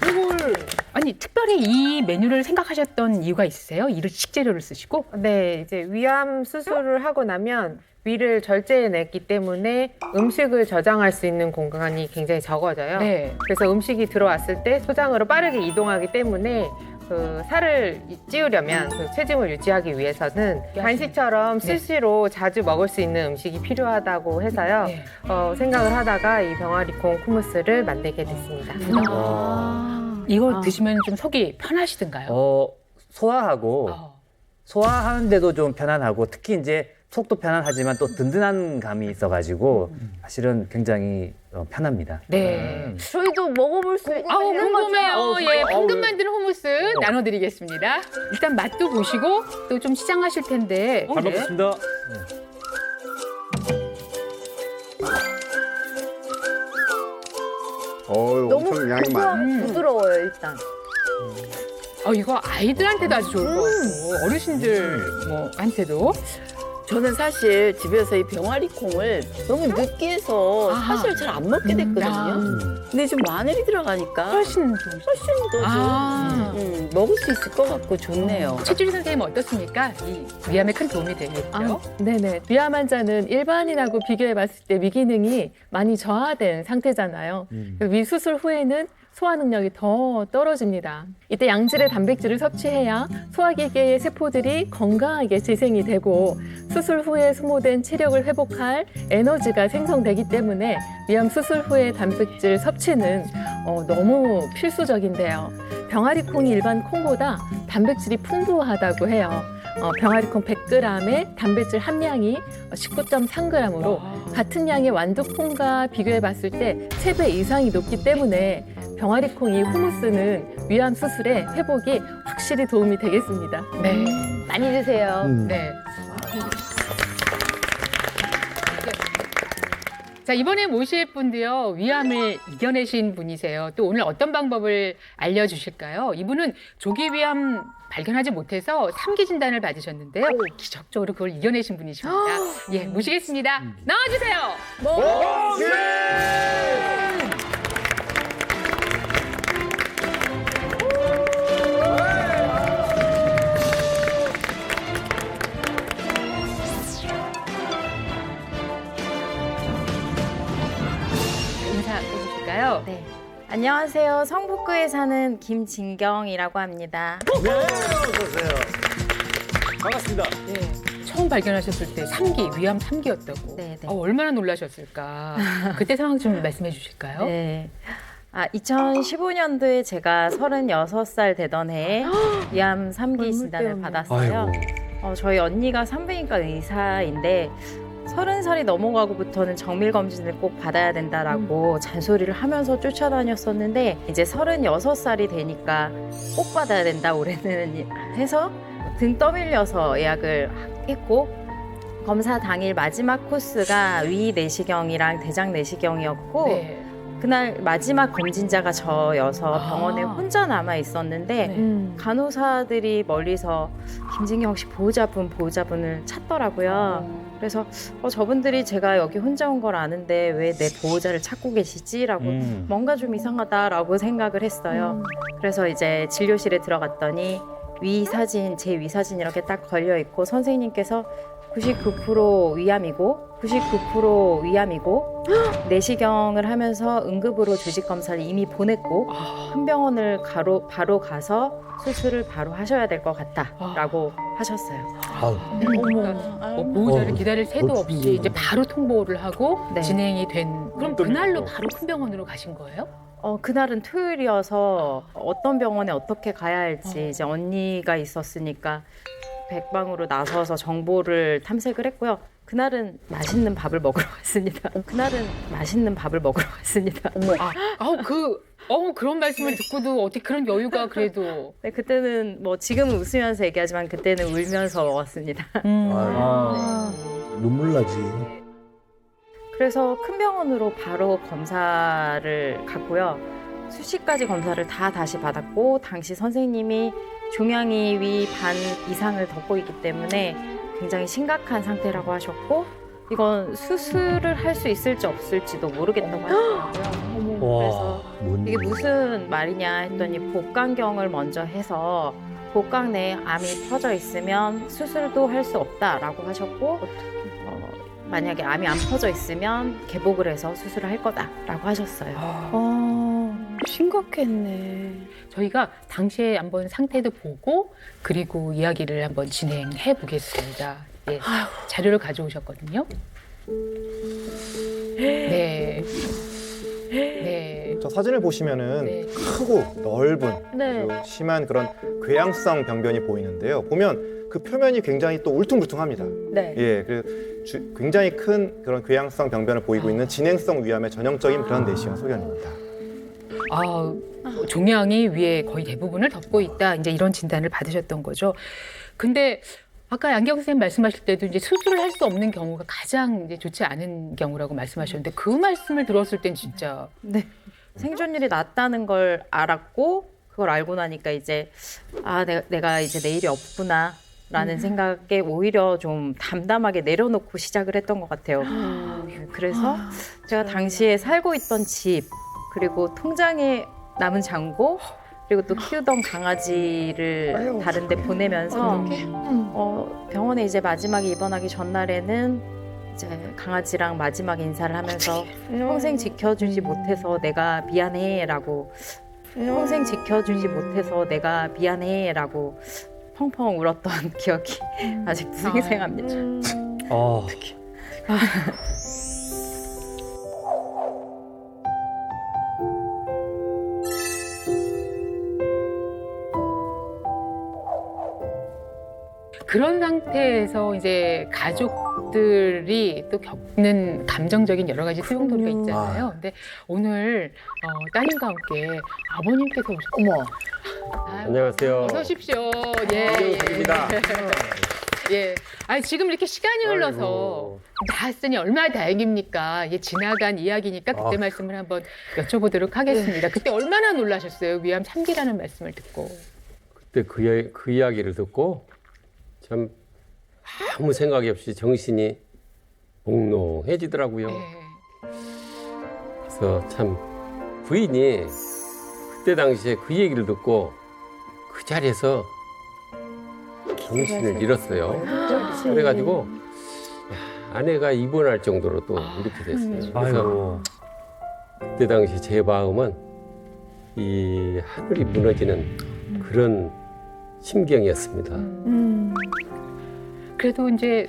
이걸 아니 특별히 이 메뉴를 생각하셨던 이유가 있으세요? 이 식재료를 쓰시고? 네, 이제 위암 수술을 하고 나면 위를 절제해냈기 때문에 음식을 저장할 수 있는 공간이 굉장히 적어져요. 네. 그래서 음식이 들어왔을 때 소장으로 빠르게 이동하기 때문에 그 살을 찌우려면 그 체중을 유지하기 위해서는 간식처럼 수시로 자주 먹을 수 있는 음식이 필요하다고 해서요. 네. 생각을 하다가 이 병아리콩 쿠무스를 만들게 됐습니다. 이거 드시면 좀 속이 편하시던가요? 소화하고 소화하는데도 좀 편안하고 특히 이제 속도 편안하지만 또 든든한 감이 있어가지고 사실은 굉장히 편합니다. 네. 저희도 먹어볼 수 아우 있는 궁금해요. 거죠? 예, 방금 만든 후무스 나눠드리겠습니다. 일단 맛도 보시고 또 좀 시장하실 텐데. 잘 먹겠습니다. 어우, 너무 엄청 양이 많아. 부드러워요 일단. 이거 아이들한테도 아주 좋을 것 같고 어르신들 뭐한테도. 저는 사실 집에서 이 병아리 콩을 너무 느끼해서 아하. 사실 잘 안 먹게 됐거든요. 근데 좀 마늘이 들어가니까 훨씬 더 좀 먹을 수 있을 것 같고 좋네요. 최주리 선생님 어떻습니까? 이 위암에 큰 도움이 되겠죠? 네네. 위암 환자는 일반인하고 비교해봤을 때 위기능이 많이 저하된 상태잖아요. 위 수술 후에는 소화 능력이 더 떨어집니다. 이때 양질의 단백질을 섭취해야 소화기계의 세포들이 건강하게 재생이 되고 수술 후에 소모된 체력을 회복할 에너지가 생성되기 때문에 위암 수술 후의 단백질 섭취는 너무 필수적인데요. 병아리콩이 일반 콩보다 단백질이 풍부하다고 해요. 병아리콩 100g의 단백질 함량이 19.3g으로 같은 양의 완두콩과 비교해봤을 때 3배 이상이 높기 때문에 병아리콩이 후무스는 위암 수술에 회복이 확실히 도움이 되겠습니다. 네. 많이 드세요. 네. 자, 이번에 모실 분도요, 위암을 이겨내신 분이세요. 또 오늘 어떤 방법을 알려주실까요? 이분은 조기 위암 발견하지 못해서 3기 진단을 받으셨는데요. 기적적으로 그걸 이겨내신 분이십니다. 예, 모시겠습니다. 나와주세요. 인사 해주실까요? 네. 안녕하세요. 성북구에 사는 김진경이라고 합니다. 반갑습니다. 예, 처음 발견하셨을 때 3기, 위암 3기였다고. 네, 네. 얼마나 놀라셨을까. 그때 상황 좀 말씀해 주실까요? 네. 2015년도에 제가 36살 되던 해에 위암 3기 진단을 받았어요. 저희 언니가 산부인과 의사인데 30살이 넘어가고부터는 정밀 검진을 꼭 받아야 된다라고 잔소리를 하면서 쫓아다녔었는데 이제 36살이 되니까 꼭 받아야 된다 올해는 해서 등 떠밀려서 예약을 했고 검사 당일 마지막 코스가 위 내시경이랑 대장 내시경이었고 네. 그날 마지막 검진자가 저여서 병원에 혼자 남아 있었는데 간호사들이 멀리서 김진경 씨 보호자분을 찾더라고요. 그래서 저분들이 제가 여기 혼자 온 걸 아는데 왜 내 보호자를 찾고 계시지라고 뭔가 좀 이상하다라고 생각을 했어요. 그래서 이제 진료실에 들어갔더니 위 사진, 제 위 사진 이렇게 딱 걸려 있고 선생님께서 99% 위암이고 내시경을 하면서 응급으로 조직 검사를 이미 보냈고 큰 병원을 바로 가서 수술을 바로 하셔야 될 것 같다라고 하셨어요. 보호자를 기다릴 새도 없이 진짜. 이제 바로 통보를 하고 네. 진행이 된. 그럼 그날로 바로 큰 병원으로 가신 거예요? 그날은 토요일이어서 어떤 병원에 어떻게 가야 할지 이제 언니가 있었으니까 백방으로 나서서 정보를 탐색을 했고요. 그날은 맛있는 밥을 먹으러 갔습니다. 그런 말씀을 듣고도 어떻게 그런 여유가 그래도. 네, 그때는 뭐 지금은 웃으면서 얘기하지만 그때는 울면서 먹었습니다. 눈물 나지. 그래서 큰 병원으로 바로 검사를 갔고요. 수시까지 검사를 다 다시 받았고 당시 선생님이 종양이 위 반 이상을 덮고 있기 때문에 굉장히 심각한 상태라고 하셨고 이건 수술을 할 수 있을지 없을지도 모르겠다고 하더라고요. 그래서 이게 무슨 말이냐 했더니 복강경을 먼저 해서 복강 내에 암이 퍼져 있으면 수술도 할 수 없다라고 하셨고 만약에 암이 안 퍼져 있으면 개복을 해서 수술을 할 거다라고 하셨어요. 심각했네. 저희가 당시에 한번 상태도 보고 그리고 이야기를 한번 진행해 보겠습니다. 예, 자료를 가져오셨거든요. 네. 네. 저 사진을 보시면은 네. 크고 넓은 네. 아주 심한 그런 궤양성 병변이 보이는데요. 보면 그 표면이 굉장히 또 울퉁불퉁합니다. 네. 예, 굉장히 큰 그런 궤양성 병변을 보이고 있는 진행성 위암의 전형적인 그런 내시경 소견입니다. 종양이 위에 거의 대부분을 덮고 있다. 이제 이런 진단을 받으셨던 거죠. 근데 아까 양경 선생님 말씀하실 때도 이제 수술을 할 수 없는 경우가 가장 이제 좋지 않은 경우라고 말씀하셨는데 그 말씀을 들었을 땐 진짜 네. 생존율이 낮다는 걸 알았고 그걸 알고 나니까 이제 내가 이제 내일이 없구나라는 생각에 오히려 좀 담담하게 내려놓고 시작을 했던 것 같아요. 그래서 제가 당시에 살고 있던 집 그리고 통장에 남은 잔고 그리고 또 키우던 강아지를 다른 데 보내면서 병원에 이제 마지막에 입원하기 전날에는 이제 강아지랑 마지막 인사를 하면서 평생 지켜주지 못해서 내가 미안해라고 평생 지켜주지 못해서 내가 미안해라고 펑펑 울었던 기억이 아직도 생생합니다. 그런 상태에서 이제 가족들이 또 겪는 감정적인 여러 가지 소용돌이가 있잖아요. 근데 오늘 따님과 함께 아버님께서 오셨어요. 안녕하세요. 어서 오십시오. 예. 예. 아니, 지금 이렇게 시간이 흘러서 나았으니 얼마나 다행입니까? 지나간 이야기니까 그때 말씀을 한번 여쭤보도록 하겠습니다. 그때 얼마나 놀라셨어요? 위암 3기라는 말씀을 듣고. 그때 그 이야기를 듣고 참 아무 생각이 없이 정신이 몽롱해지더라고요. 그래서 참 부인이 그때 당시에 그 얘기를 듣고 그 자리에서 정신을 잃었어요. 그래가지고 아내가 입원할 정도로 또 이렇게 됐어요. 그래서 그때 당시 제 마음은 이 하늘이 무너지는 그런 심경이었습니다. 그래도 이제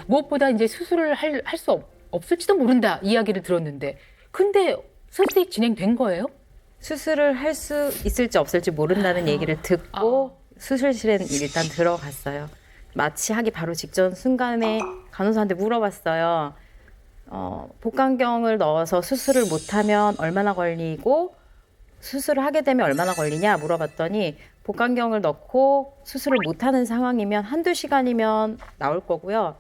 무엇보다 이제 수술을 할 수 없을지도 모른다 이야기를 들었는데, 근데 수술이 진행된 거예요? 수술을 할 수 있을지 없을지 모른다는 얘기를 듣고 수술실에 일단 들어갔어요. 마취하기 바로 직전 순간에 간호사한테 물어봤어요. 복강경을 넣어서 수술을 못하면 얼마나 걸리고 수술을 하게 되면 얼마나 걸리냐 물어봤더니 복강경을 넣고 수술을 못하는 상황이면 한두 시간이면 나올 거고요.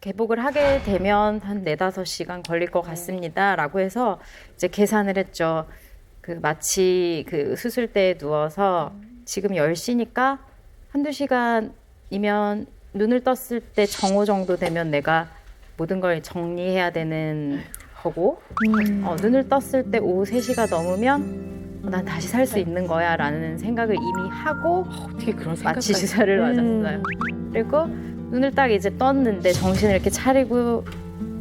개복을 하게 되면 한 4-5시간 걸릴 것 같습니다. 라고 해서 이제 계산을 했죠. 그 마치 그 수술대에 누워서 지금 10시니까 한두 시간이면 눈을 떴을 때 정오 정도 되면 내가 모든 걸 정리해야 되는 거고 눈을 떴을 때 오후 3시가 넘으면 난 다시 살 수 있는 거야 라는 생각을 이미 하고 어떻게 그런 마취 주사를 맞았어요. 그리고 눈을 딱 이제 떴는데 정신을 이렇게 차리고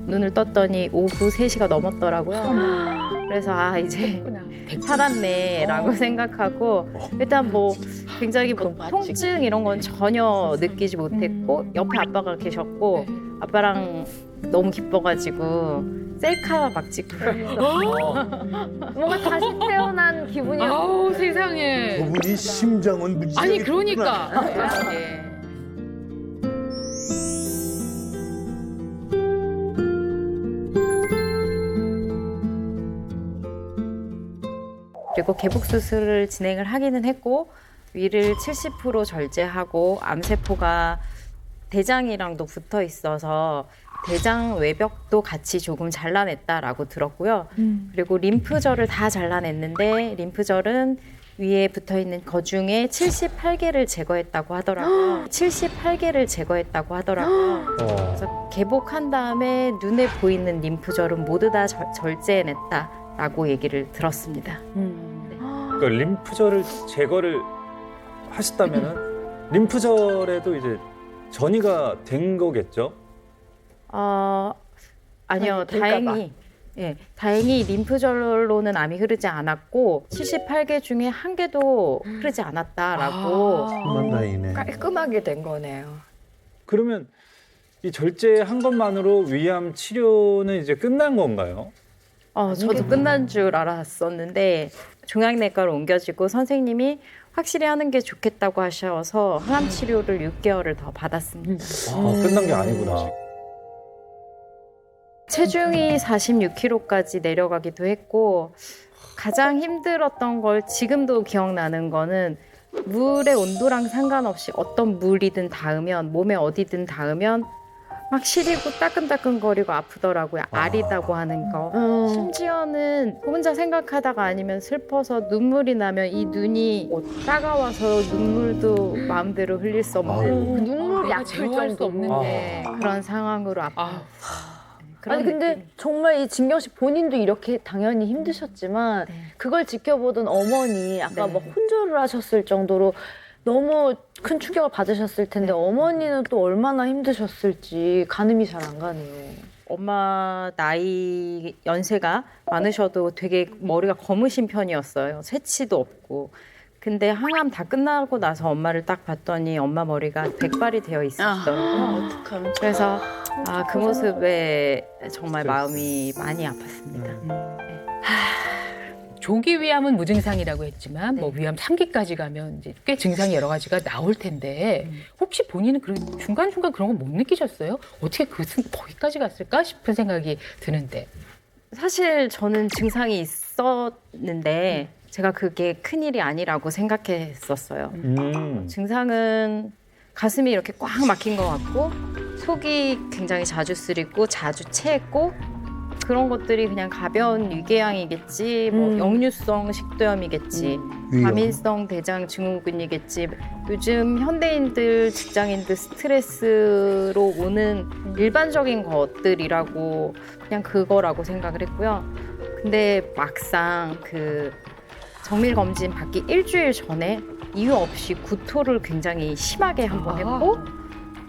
눈을 떴더니 오후 3시가 넘었더라고요. 그래서 이제 살았네 라고 생각하고 일단 뭐 굉장히 뭐 통증 이런 건 전혀 느끼지 못했고 옆에 아빠가 계셨고 아빠랑 너무 기뻐가지고 셀카 막 찍고 뭔가 다시 태어난 기분이. 아우 세상에. 그분이 심장은 무지. 아니 그러니까. 예. 그리고 개복 수술을 진행을 하기는 했고 위를 70% 절제하고 암세포가 대장이랑도 붙어 있어서 대장 외벽도 같이 조금 잘라냈다라고 들었고요. 그리고 림프절을 다 잘라냈는데 림프절은 위에 붙어 있는 거 중에 78개를 제거했다고 하더라고요. 78개를 제거했다고 하더라고요. 그래서 개복한 다음에 눈에 보이는 림프절은 모두 다 절제해냈다라고 얘기를 들었습니다. 그러니까 림프절을 제거를 하셨다면은 림프절에도 이제 전이가 된 거겠죠? 아니요, 다행히 림프절로는 암이 흐르지 않았고 78개 중에 1개도 흐르지 않았다라고. 다행이네. 깔끔하게 된 거네요. 그러면 이 절제한 것만으로 위암 치료는 이제 끝난 건가요? 저도 끝난 줄 알았었는데 종양내과로 옮겨지고 선생님이 확실히 하는 게 좋겠다고 하셔서 항암 치료를 6개월을 더 받았습니다. 끝난 게 아니구나. 체중이 46kg까지 내려가기도 했고 가장 힘들었던 걸 지금도 기억나는 거는 물의 온도랑 상관없이 어떤 물이든 닿으면 몸에 어디든 닿으면 막 시리고 따끔따끔거리고 아프더라고요. 아리다고 하는 거. 심지어는 혼자 생각하다가 아니면 슬퍼서 눈물이 나면 이 눈이 따가워서 눈물도 마음대로 흘릴 수 없는 눈물 내가 약할 제어할 수 정도. 없는데. 그런 상황으로 아파요. 그런 아니 근데 느낌. 정말 이 진경 씨 본인도 이렇게 당연히 힘드셨지만 네. 그걸 지켜보던 어머니 아까 네. 막 혼절을 하셨을 정도로 너무 큰 충격을 받으셨을 텐데 어머니는 또 얼마나 힘드셨을지 가늠이 잘 안 가네요. 엄마 나이 연세가 많으셔도 되게 머리가 검으신 편이었어요. 새치도 없고. 근데 항암 다 끝나고 나서 엄마를 딱 봤더니 엄마 머리가 백발이 되어 있었더라고요. 어떡하면 그래서 그 모습에 정말 마음이 많이 아팠습니다. 조기 위암은 무증상이라고 했지만 뭐 위암 3기까지 가면 이제 꽤 증상이 여러 가지가 나올 텐데 혹시 본인은 그런 중간중간 그런 거 못 느끼셨어요? 어떻게 거기까지 갔을까 싶은 생각이 드는데. 사실 저는 증상이 있었는데 제가 그게 큰일이 아니라고 생각했었어요. 증상은 가슴이 이렇게 꽉 막힌 것 같고 속이 굉장히 자주 쓰리고 자주 체했고 그런 것들이 그냥 가벼운 위궤양이겠지, 뭐 역류성 식도염이겠지, 과민성 대장 증후군이겠지. 요즘 현대인들, 직장인들 스트레스로 오는 일반적인 것들이라고 그냥 그거라고 생각을 했고요. 근데 막상 그 정밀 검진 받기 일주일 전에 이유 없이 구토를 굉장히 심하게 한번 했고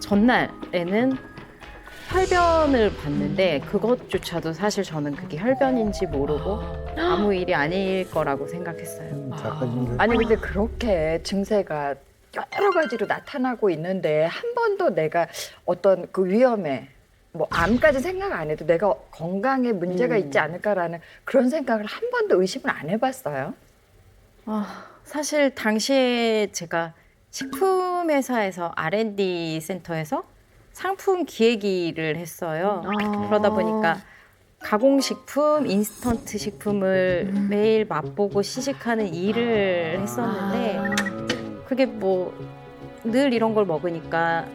전날에는 혈변을 봤는데 그것조차도 사실 저는 그게 혈변인지 모르고 아무 일이 아닐 거라고 생각했어요. 아니 근데 그렇게 증세가 여러 가지로 나타나고 있는데 한 번도 내가 어떤 그 위험에 뭐 암까지 생각 안 해도 내가 건강에 문제가 있지 않을까라는 그런 생각을 한 번도 의심을 안 해봤어요. 사실 당시에 제가 식품회사에서 R&D 센터에서 상품 기획일을 했어요. 그러다 보니까 가공식품, 인스턴트 식품을 매일 맛보고 시식하는 일을 했었는데 그게 뭐 늘 이런 걸 먹으니까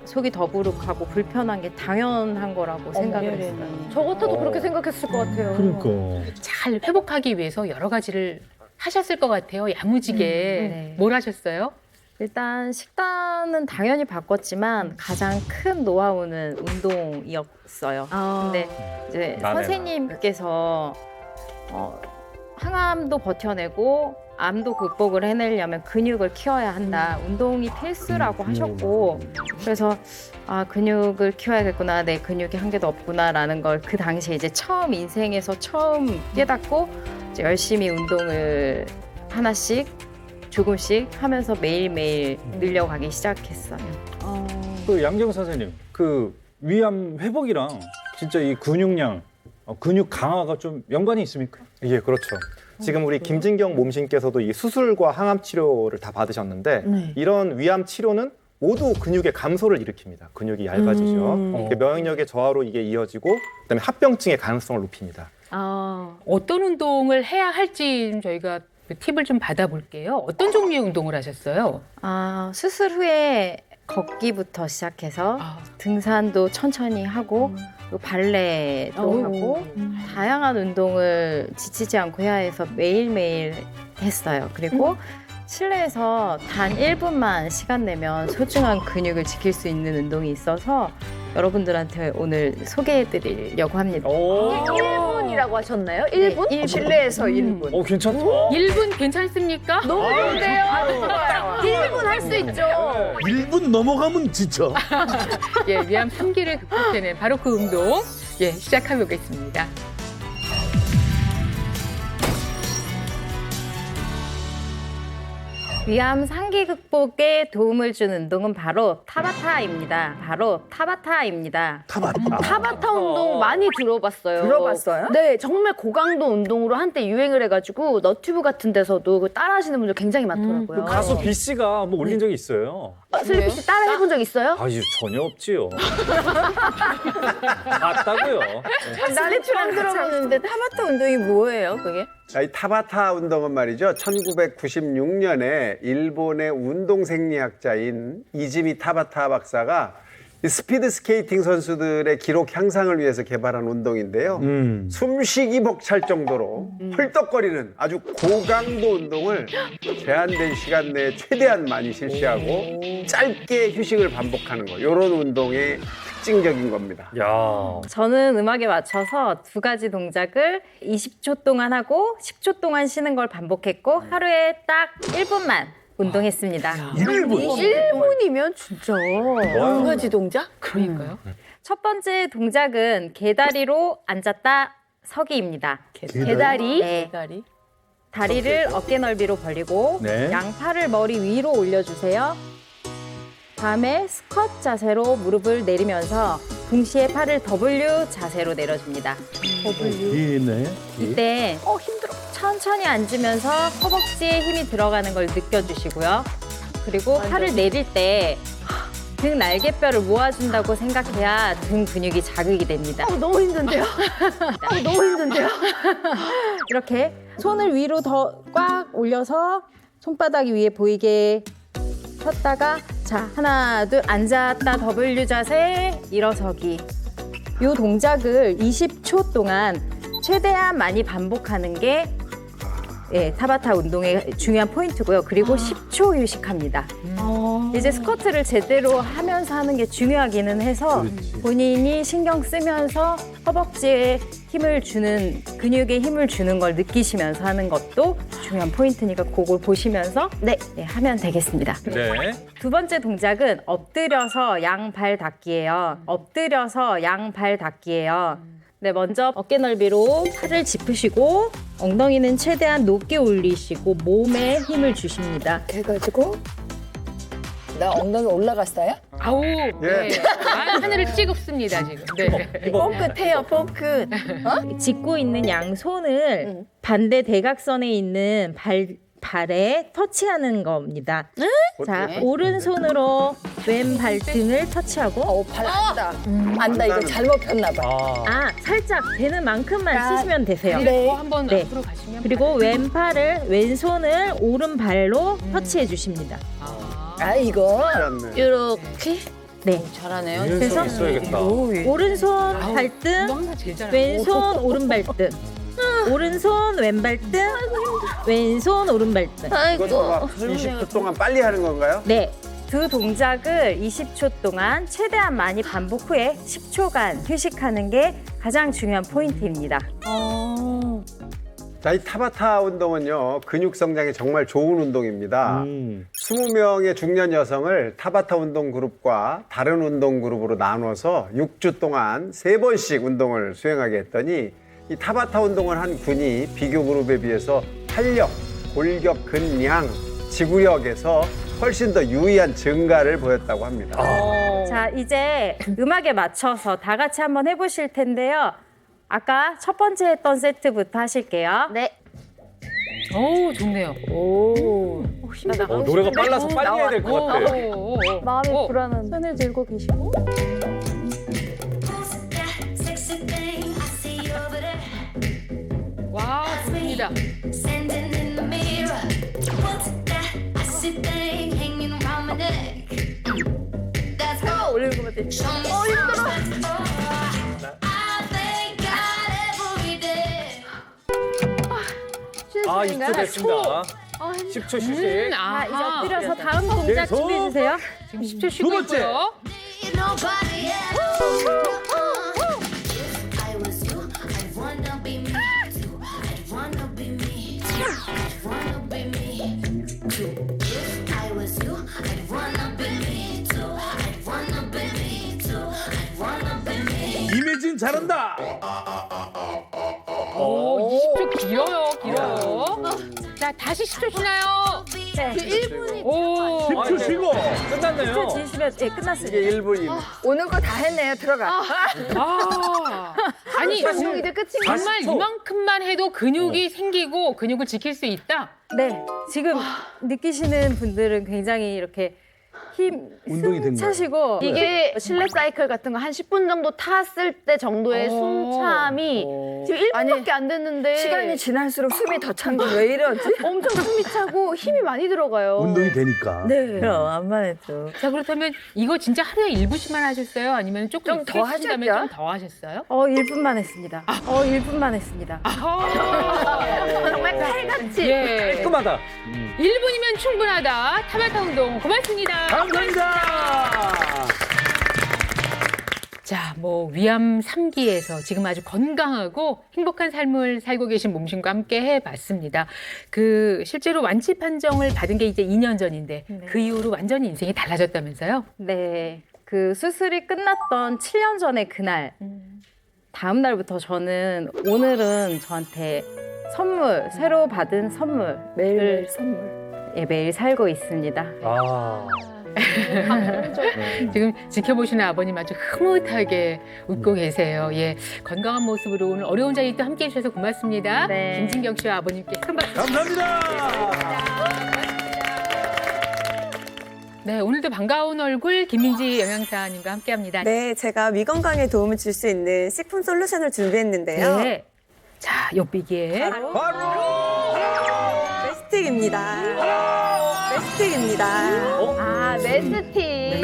속이 더부룩하고 불편한 게 당연한 거라고 생각을 했어요. 저 같아도 그렇게 생각했을 것 같아요. 그러니까. 잘 회복하기 위해서 여러 가지를 하셨을 것 같아요. 야무지게. 네. 뭘 하셨어요? 일단 식단은 당연히 바꿨지만 가장 큰 노하우는 운동이었어요. 근데 이제 나네나. 선생님께서 항암도 버텨내고 암도 극복을 해내려면 근육을 키워야 한다. 운동이 필수라고 하셨고 그래서 근육을 키워야겠구나. 내 근육이 한 개도 없구나라는 걸 그 당시에 이제 인생에서 처음 깨닫고 이제 열심히 운동을 하나씩 조금씩 하면서 매일매일 늘려가기 시작했어요. 그 양경 선생님, 그 위암 회복이랑 진짜 이 근육량, 근육 강화가 좀 연관이 있습니까? 예, 그렇죠. 지금 우리 김진경 몸신께서도 이 수술과 항암 치료를 다 받으셨는데 이런 위암 치료는 모두 근육의 감소를 일으킵니다. 근육이 얇아지죠. 면역력의 저하로 이게 이어지고 그다음에 합병증의 가능성을 높입니다. 어떤 운동을 해야 할지 저희가 팁을 좀 받아볼게요. 어떤 종류의 운동을 하셨어요? 수술 후에 걷기부터 시작해서 등산도 천천히 하고 또 발레도 하고 다양한 운동을 지치지 않고 해야 해서 매일매일 했어요. 그리고 실내에서 단 1분만 시간 내면 소중한 근육을 지킬 수 있는 운동이 있어서 여러분들한테 오늘 소개해드리려고 합니다. 1분이라고 하셨나요? 1분? 네, 1분. 실내에서 1분. 괜찮다. 1분 괜찮습니까? 너무 좋은데요? 1분 할 수 있죠. 1분 넘어가면 지쳐. 예, 위암 3기를 극복해낸 바로 그 운동 시작해 보겠습니다. 위암 상기 극복에 도움을 준 운동은 바로 타바타입니다. 타바타 운동 많이 들어봤어요. 들어봤어요? 네, 정말 고강도 운동으로 한때 유행을 해가지고 너튜브 같은 데서도 그 따라하시는 분들 굉장히 많더라고요. 가수 B 씨가 한번 올린 적이 있어요. 슬리피 씨 따라 해본 적 있어요? 아유 전혀 없지요. 맞다고요. 나는 처음 들어보는데 타바타 운동이 뭐예요, 그게? 이 타바타 운동은 말이죠. 1996년에 일본의 운동 생리학자인 이지미 타바타 박사가 이 스피드 스케이팅 선수들의 기록 향상을 위해서 개발한 운동인데요. 숨쉬기 벅찰 정도로 헐떡거리는 아주 고강도 운동을 제한된 시간 내에 최대한 많이 실시하고 짧게 휴식을 반복하는 거. 이런 운동의 특징적인 겁니다. 야. 저는 음악에 맞춰서 두 가지 동작을 20초 동안 하고 10초 동안 쉬는 걸 반복했고 하루에 딱 1분만 운동했습니다. 1분이면 진짜. 두 가지 동작? 그러니까요. 첫 번째 동작은 개다리로 앉았다 서기입니다. 개다리. 네. 다리를 어깨 넓이로 벌리고 네. 양팔을 머리 위로 올려주세요. 다음에 스쿼트 자세로 무릎을 내리면서 동시에 팔을 W 자세로 내려줍니다. 이네. 이때 힘들어. 천천히 앉으면서 허벅지에 힘이 들어가는 걸 느껴주시고요. 그리고 팔을 내릴 때 등 날개뼈를 모아준다고 생각해야 등 근육이 자극이 됩니다. 너무 힘든데요? 너무 힘든데요? 이렇게 손을 위로 더 꽉 올려서 손바닥이 위에 보이게 폈다가 자 하나 둘 앉았다 W 자세 일어서기. 이 동작을 20초 동안 최대한 많이 반복하는 게 타바타 운동의 중요한 포인트고요. 그리고 10초 휴식합니다. 이제 스쿼트를 제대로 하면서 하는 게 중요하기는 해서 본인이 신경 쓰면서 허벅지에 힘을 주는, 근육에 힘을 주는 걸 느끼시면서 하는 것도 중요한 포인트니까 그걸 보시면서 하면 되겠습니다. 네. 두 번째 동작은 엎드려서 양발 닫기예요. 네, 먼저 어깨 넓이로 팔을 짚으시고 엉덩이는 최대한 높게 올리시고 몸에 힘을 주십니다. 해가지고 나 엉덩이 올라갔어요? 아우, 네. 하늘을 찍읍습니다, 지금. 네. 뻥끗해요, 뻥끗. 짚고 있는 양손을 반대 대각선에 있는 발에 터치하는 겁니다. 자, 오른손으로 왼 발등을 터치하고 발 안다. 안다, 이거 잘못 폈나 봐. 살짝 되는 만큼만 쓰시면 되세요. 한번 네. 앞으로 가시면. 그리고 왼손을 오른발로 터치해 주십니다. 이거. 이렇게? 네. 잘하네요. 그래서 있어야겠다. 오른손 발등, 항상 제일 잘하는 왼손 오른 발등. 오른손 왼 발등, 왼손 오른 발등. 이것도 막 20초 동안 빨리 하는 건가요? 네. 두 동작을 20초 동안 최대한 많이 반복 후에 10초간 휴식하는 게 가장 중요한 포인트입니다. 자, 이 타바타 운동은요, 근육 성장에 정말 좋은 운동입니다. 20명의 중년 여성을 타바타 운동 그룹과 다른 운동 그룹으로 나눠서 6주 동안 3번씩 운동을 수행하게 했더니 이 타바타 운동을 한 군이 비교 그룹에 비해서 활력, 골격, 근량, 지구력에서 훨씬 더 유의한 증가를 보였다고 합니다. 자, 이제 음악에 맞춰서 다 같이 한번 해보실 텐데요. 아까 첫 번째 했던 세트부터 하실게요. 네. 오, 좋네요. 노래가 빨라서 빨리 해야 될 것 같아. 마음이 불안한. 손을 들고 계시고. 와, 좋습니다. 올리는 것 같아. 아, 20초 됐습니다. 10초 휴식. 자, 이제 엎드려서 다음 동작 준비해주세요. 지금 10초 쉬고 있고요. 임혜진 잘한다. 오, 20초 길어요. 자, 다시 10초 쉬나요? 1분이 오. 10초 쉬고. 끝났네요. 10초 지시면 예, 끝났습니다. 이게 1분. 오늘 거 다 했네요. 들어가. 아니 운동 이제 끝인가? 정말 이만큼만 해도 근육이 생기고 근육을 지킬 수 있다. 네, 지금 느끼시는 분들은 굉장히 이렇게 힘 운동이 된 거예요. 차시고 이게 실내 사이클 같은 거 한 10분 정도 탔을 때 정도의 숨참이 지금 1분밖에 안 됐는데 시간이 지날수록 숨이 더 찬 건 왜 이러지? 엄청 숨이 차고 힘이 많이 들어가요. 운동이 되니까. 네. 그럼 안만 해도. 자 그렇다면 이거 진짜 하루에 1분씩만 하셨어요? 아니면 조금 좀더 하신 다음에 하셨죠? 좀 더 하셨어요? 1분만 했습니다. 1분만 했습니다. 정말 칼같이. 예. 깔끔하다. 1분이면 충분하다. 타바타 운동 고맙습니다. 감사합니다. 자, 뭐 위암 3기에서 지금 아주 건강하고 행복한 삶을 살고 계신 몸신과 함께 해봤습니다. 그 실제로 완치 판정을 받은 게 이제 2년 전인데 그 이후로 완전히 인생이 달라졌다면서요? 네, 그 수술이 끝났던 7년 전에 그날 다음 날부터 저는 오늘은 저한테 선물, 새로 받은 선물 매일매일 선물. 예, 매일 살고 있습니다. 지금 지켜보시는 아버님 아주 흐뭇하게 웃고 계세요. 예, 건강한 모습으로 오늘 어려운 자리 또 함께해 주셔서 고맙습니다. 네. 김진경 씨와 아버님께 큰 박수. 감사합니다. 네, 오늘도 반가운 얼굴 김민지 영양사님과 함께합니다. 네, 제가 위 건강에 도움을 줄 수 있는 식품 솔루션을 준비했는데요. 네. 자, 요비기에 메스틱입니다. 메스틱입니다. 아, 메스틱.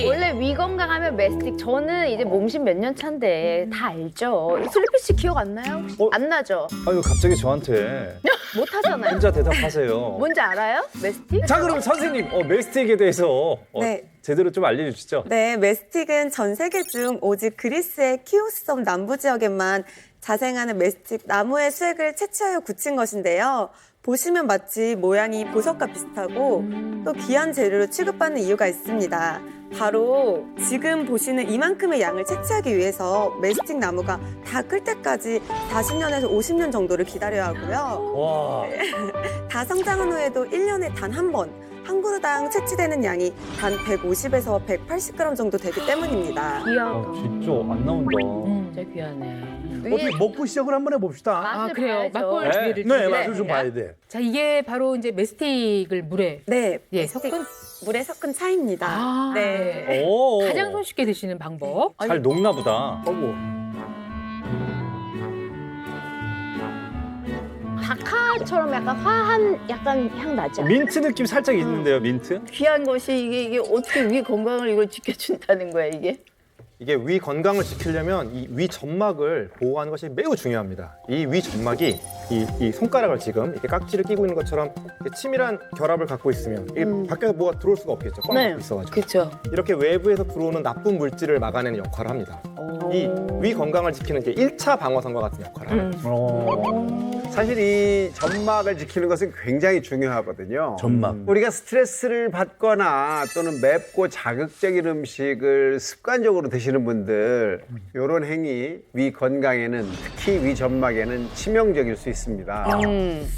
원래 위 건강하면 메스틱. 저는 이제 몸신 몇 년 차인데 다 알죠. 슬리피 씨 기억 안 나요? 혹시? 안 나죠? 아유 갑자기 저한테 못 하잖아요. 혼자 대답하세요. 뭔지 알아요? 메스틱? 자 그럼 선생님 메스틱에 대해서 네. 제대로 좀 알려주시죠. 네, 메스틱은 전 세계 중 오직 그리스의 키오스 섬 남부 지역에만 자생하는 메스틱 나무의 수액을 채취하여 굳힌 것인데요. 보시면 마치 모양이 보석과 비슷하고 또 귀한 재료로 취급받는 이유가 있습니다. 바로 지금 보시는 이만큼의 양을 채취하기 위해서 메스틱 나무가 다 클 때까지 40년에서 50년 정도를 기다려야 하고요. 와. 다 성장한 후에도 1년에 단 한 번 한 그루당 채취되는 양이 단 150에서 180g 정도 되기 때문입니다. 귀하다. 진짜 안 나온다. 진짜 귀하네. 어떻게 먹고 시작을 한번 해봅시다. 아, 맛을 그래요? 봐야죠. 맛볼 네. 기회를 네, 주세요. 맛을 좀 봐야 돼. 자, 이게 바로 이제 메스틱을 물에 네, 예, 메스틱 섞은 물에 섞은 차입니다. 아, 네. 오. 가장 손쉽게 드시는 방법. 잘 녹나 보다. 바카처럼 약간 화한 약간 향 나지 않아요? 민트 느낌 살짝 있는데요, 민트? 귀한 것이 이게 어떻게 위 건강을 이걸 지켜준다는 거야 이게? 이게 위 건강을 지키려면 이 위 점막을 보호하는 것이 매우 중요합니다. 이 위 점막이 이 손가락을 지금 이렇게 깍지를 끼고 있는 것처럼 이렇게 치밀한 결합을 갖고 있으면 이게 밖에서 뭐가 들어올 수가 없겠죠. 꽉 막고 있어가지고. 그렇죠. 이렇게 외부에서 들어오는 나쁜 물질을 막아내는 역할을 합니다. 이 위 건강을 지키는 게 1차 방어선과 같은 역할을 합니다. 사실 이 점막을 지키는 것은 굉장히 중요하거든요. 점막. 우리가 스트레스를 받거나 또는 맵고 자극적인 음식을 습관적으로 드시는 분들 이런 행위 위 건강에는 특히 위 점막에는 치명적일 수 있습니다.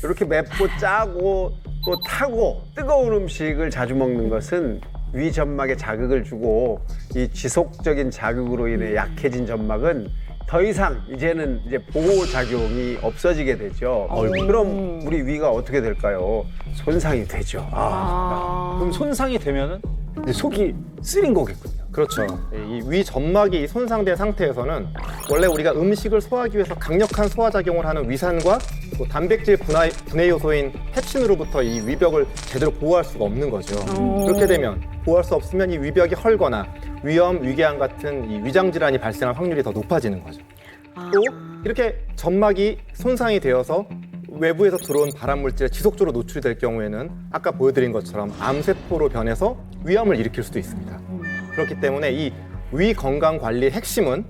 이렇게 맵고 짜고 또 타고 뜨거운 음식을 자주 먹는 것은 위 점막에 자극을 주고 이 지속적인 자극으로 인해 약해진 점막은 더 이상 이제는 이제 보호 작용이 없어지게 되죠. 그럼 우리 위가 어떻게 될까요? 손상이 되죠. 그럼 손상이 되면은 이제 속이 쓰린 거겠군요. 그렇죠. 이 위 점막이 손상된 상태에서는 원래 우리가 음식을 소화하기 위해서 강력한 소화 작용을 하는 위산과 또 단백질 분해 요소인 펩신으로부터 이 위벽을 제대로 보호할 수가 없는 거죠. 그렇게 되면 보호할 수 없으면 이 위벽이 헐거나 위염, 위궤양 같은 이 위장 질환이 발생할 확률이 더 높아지는 거죠. 또 이렇게 점막이 손상이 되어서 외부에서 들어온 발암 물질에 지속적으로 노출이 될 경우에는 아까 보여드린 것처럼 암세포로 변해서 위암을 일으킬 수도 있습니다. 그렇기 때문에 이 위 건강 관리의 핵심은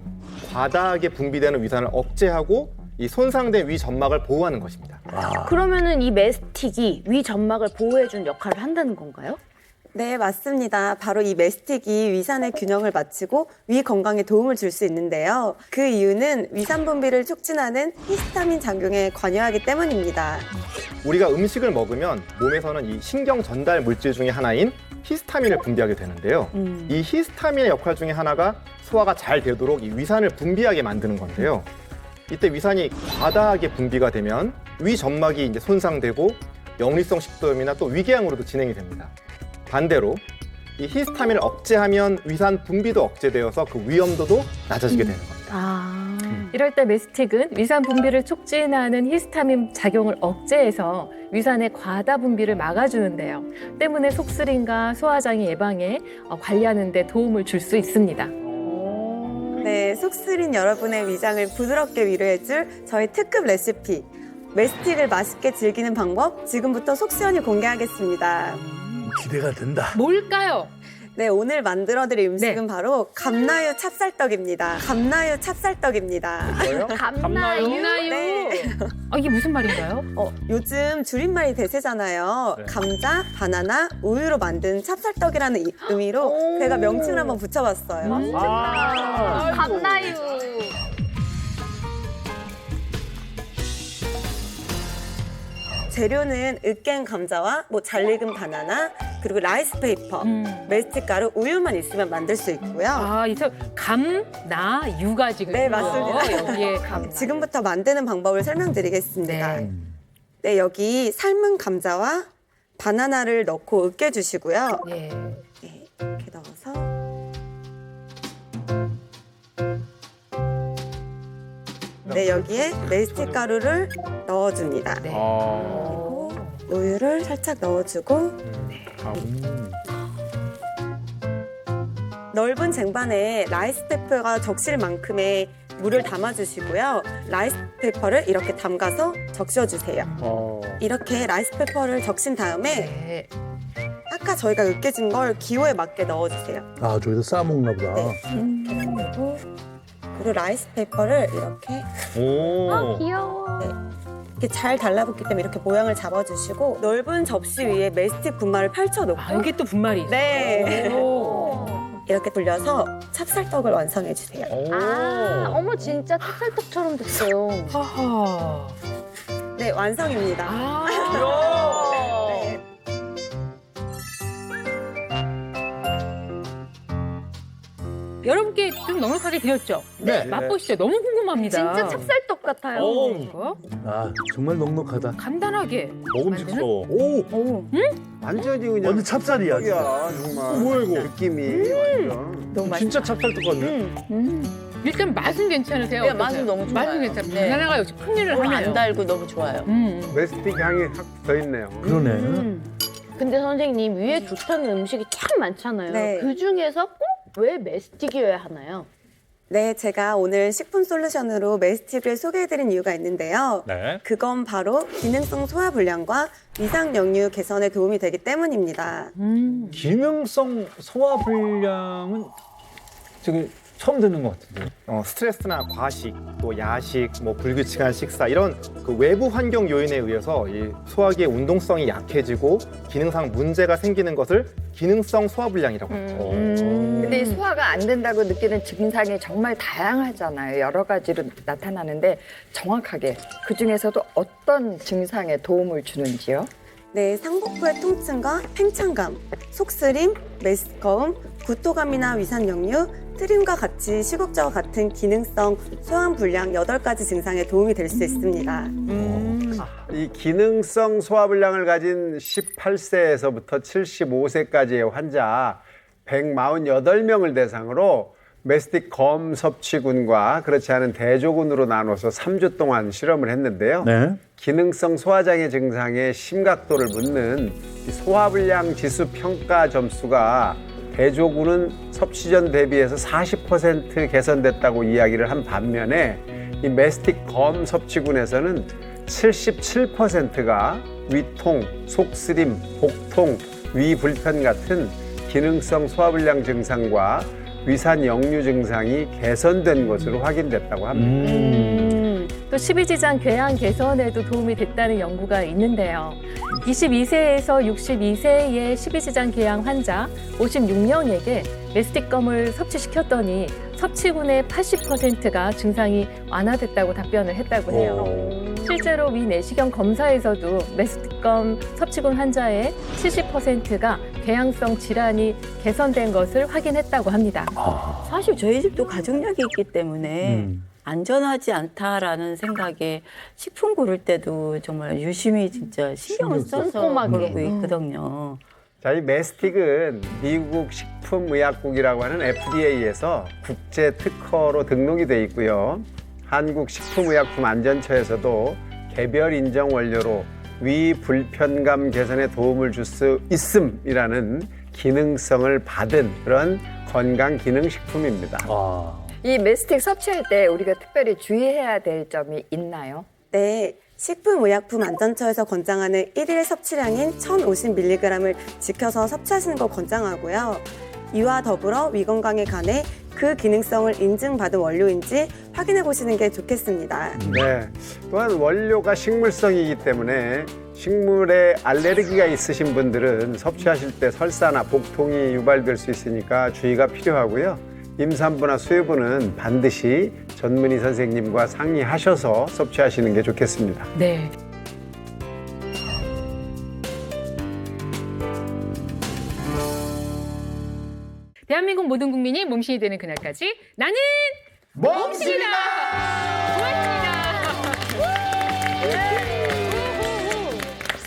과다하게 분비되는 위산을 억제하고 이 손상된 위 점막을 보호하는 것입니다. 그러면은 이 메스틱이 위 점막을 보호해준 역할을 한다는 건가요? 네, 맞습니다. 바로 이 메스틱이 위산의 균형을 맞추고 위 건강에 도움을 줄 수 있는데요. 그 이유는 위산 분비를 촉진하는 히스타민 작용에 관여하기 때문입니다. 우리가 음식을 먹으면 몸에서는 이 신경 전달 물질 중에 하나인 히스타민을 분비하게 되는데요. 이 히스타민의 역할 중에 하나가 소화가 잘 되도록 이 위산을 분비하게 만드는 건데요. 이때 위산이 과다하게 분비가 되면 위 점막이 이제 손상되고 역류성 식도염이나 또 위궤양으로도 진행이 됩니다. 반대로 이 히스타민을 억제하면 위산 분비도 억제되어서 그 위험도도 낮아지게 되는 겁니다. 이럴 때 메스틱은 위산 분비를 촉진하는 히스타민 작용을 억제해서 위산의 과다 분비를 막아주는데요. 때문에 속쓰림과 소화장애 예방에 관리하는 데 도움을 줄 수 있습니다. 네, 속쓰린 여러분의 위장을 부드럽게 위로해줄 저희 특급 레시피 메스틱을 맛있게 즐기는 방법 지금부터 속 시원히 공개하겠습니다. 기대가 된다. 뭘까요? 네, 오늘 만들어드릴 음식은 바로 감나유 찹쌀떡입니다. 감나유 찹쌀떡입니다. 뭐요? 감나유? 네. 이게 무슨 말인가요? 요즘 줄임말이 대세잖아요. 네. 감자, 바나나, 우유로 만든 찹쌀떡이라는 의미로 제가 명칭을 한번 붙여봤어요. 감나유. 재료는 으깬 감자와 잘 익은 바나나, 그리고 라이스 페이퍼, 메스틱 가루, 우유만 있으면 만들 수 있고요. 이제 감나유가 지금 네, 있고요. 맞습니다. 여기에 지금부터 만드는 방법을 설명드리겠습니다. 네. 네, 여기 삶은 감자와 바나나를 넣고 으깨주시고요. 네. 네, 이렇게 넣어서 네, 여기에 메스틱 가루를 넣어줍니다. 네. 그리고 우유를 살짝 넣어주고 넓은 쟁반에 라이스 페퍼가 적실 만큼의 물을 담아주시고요. 라이스 페퍼를 이렇게 담가서 적셔주세요. 이렇게 라이스 페퍼를 적신 다음에 네. 아까 저희가 으깨진 걸 기호에 맞게 넣어주세요. 저기다 싸먹나 보다. 이렇게 넣고 그리고 라이스 페퍼를 이렇게 오. 귀여워. 이렇게 잘 달라붙기 때문에 이렇게 모양을 잡아주시고 넓은 접시 위에 메스틱 분말을 펼쳐놓고 이게 또 분말이 있어요. 네. 오. 이렇게 돌려서 찹쌀떡을 완성해주세요. 어머 진짜 찹쌀떡처럼 됐어요. 하하. 네, 완성입니다. 네. 여러분께 좀 넉넉하게 되었죠? 네. 맛보시죠. 너무 궁금합니다. 진짜 찹쌀떡 같아요. 이거 정말 넉넉하다. 간단하게 먹음직스러워. 오, 완전히 그냥 완전 찹쌀이야. 떡이야, 정말. 뭐야, 이거? 느낌이 완전. 너무 진짜 찹쌀떡 같네. 일단 맛은 괜찮으세요? 네, 맛은 너무 좋아요. 맛은 괜찮아요. 네. 바나나가 역시 큰 일을 너무 하네요. 안 달고 너무 좋아요. 메스틱 향이 확 붙어있네요. 그러네. 근데 선생님 위에 좋다는 음식이 참 많잖아요. 네. 그 중에서 꼭 왜 메스틱이어야 하나요? 네, 제가 오늘 식품 솔루션으로 메스틱을 소개해드린 이유가 있는데요. 네. 그건 바로 기능성 소화불량과 위장 역류 개선에 도움이 되기 때문입니다. 기능성 소화불량은 지금 처음 듣는 것 같은데. 스트레스나 과식, 또 야식, 불규칙한 식사 이런 그 외부 환경 요인에 의해서 이 소화기의 운동성이 약해지고 기능상 문제가 생기는 것을 기능성 소화불량이라고 합니다. 근데 이 소화가 안 된다고 느끼는 증상이 정말 다양하잖아요. 여러 가지로 나타나는데 정확하게 그중에서도 어떤 증상에 도움을 주는지요? 네, 상복부의 통증과 팽창감, 속쓰림, 메스꺼움, 구토감이나 위산 역류, 트림과 같이 시국저와 같은 기능성 소화 불량 8가지 증상에 도움이 될 수 있습니다. 이 기능성 소화불량을 가진 18세에서부터 75세까지의 환자 148명을 대상으로 메스틱 검 섭취군과 그렇지 않은 대조군으로 나눠서 3주 동안 실험을 했는데요. 네. 기능성 소화장애 증상의 심각도를 묻는 이 소화불량 지수 평가 점수가 대조군은 섭취 전 대비해서 40% 개선됐다고 이야기를 한 반면에 이 메스틱 검 섭취군에서는 77%가 위통, 속쓰림, 복통, 위 불편 같은 기능성 소화불량 증상과 위산 역류 증상이 개선된 것으로 확인됐다고 합니다. 또 십이지장 궤양 개선에도 도움이 됐다는 연구가 있는데요. 22세에서 62세의 십이지장 궤양 환자 56명에게 메스틱검을 섭취시켰더니 섭취군의 80%가 증상이 완화됐다고 답변을 했다고 해요. 실제로 위 내시경 검사에서도 메스틱검 섭취군 환자의 70%가 궤양성 질환이 개선된 것을 확인했다고 합니다. 사실 저희 집도 가족약이 있기 때문에 안전하지 않다라는 생각에 식품 고를 때도 정말 유심히 진짜 신경을 써서 고르고 있거든요. 자, 이 메스틱은 미국 식품의약국이라고 하는 FDA에서 국제 특허로 등록이 돼 있고요. 한국 식품의약품안전처에서도 개별 인정 원료로 위 불편감 개선에 도움을 줄 수 있음이라는 기능성을 받은 그런 건강 기능 식품입니다. 이 메스틱 섭취할 때 우리가 특별히 주의해야 될 점이 있나요? 네, 식품의약품안전처에서 권장하는 1일 섭취량인 1050mg을 지켜서 섭취하시는 걸 권장하고요. 이와 더불어 위 건강에 관해 그 기능성을 인증받은 원료인지 확인해 보시는 게 좋겠습니다. 네. 또한 원료가 식물성이기 때문에 식물에 알레르기가 있으신 분들은 섭취하실 때 설사나 복통이 유발될 수 있으니까 주의가 필요하고요. 임산부나 수유부는 반드시 전문의 선생님과 상의하셔서 섭취하시는 게 좋겠습니다. 네. 대한민국 모든 국민이 몸신이 되는 그날까지 나는 몸신이다. 고맙습니다.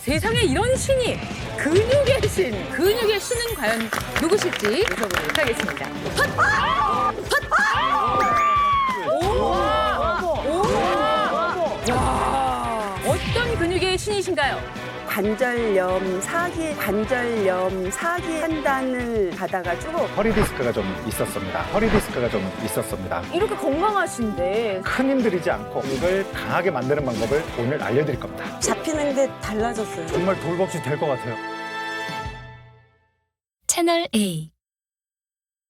세상에 이런 신이 근육의 신은 과연 누구실지 모셔보도록 하겠습니다. 어떤 근육의 신이신가요? 관절염, 사기 판단을 받아가지고 허리 디스크가 좀 있었습니다. 이렇게 건강하신데 큰 힘들이지 않고 근육을 강하게 만드는 방법을 오늘 알려드릴 겁니다. 잡히는 게 달라졌어요. 정말 돌봄없이 될 것 같아요. 채널 A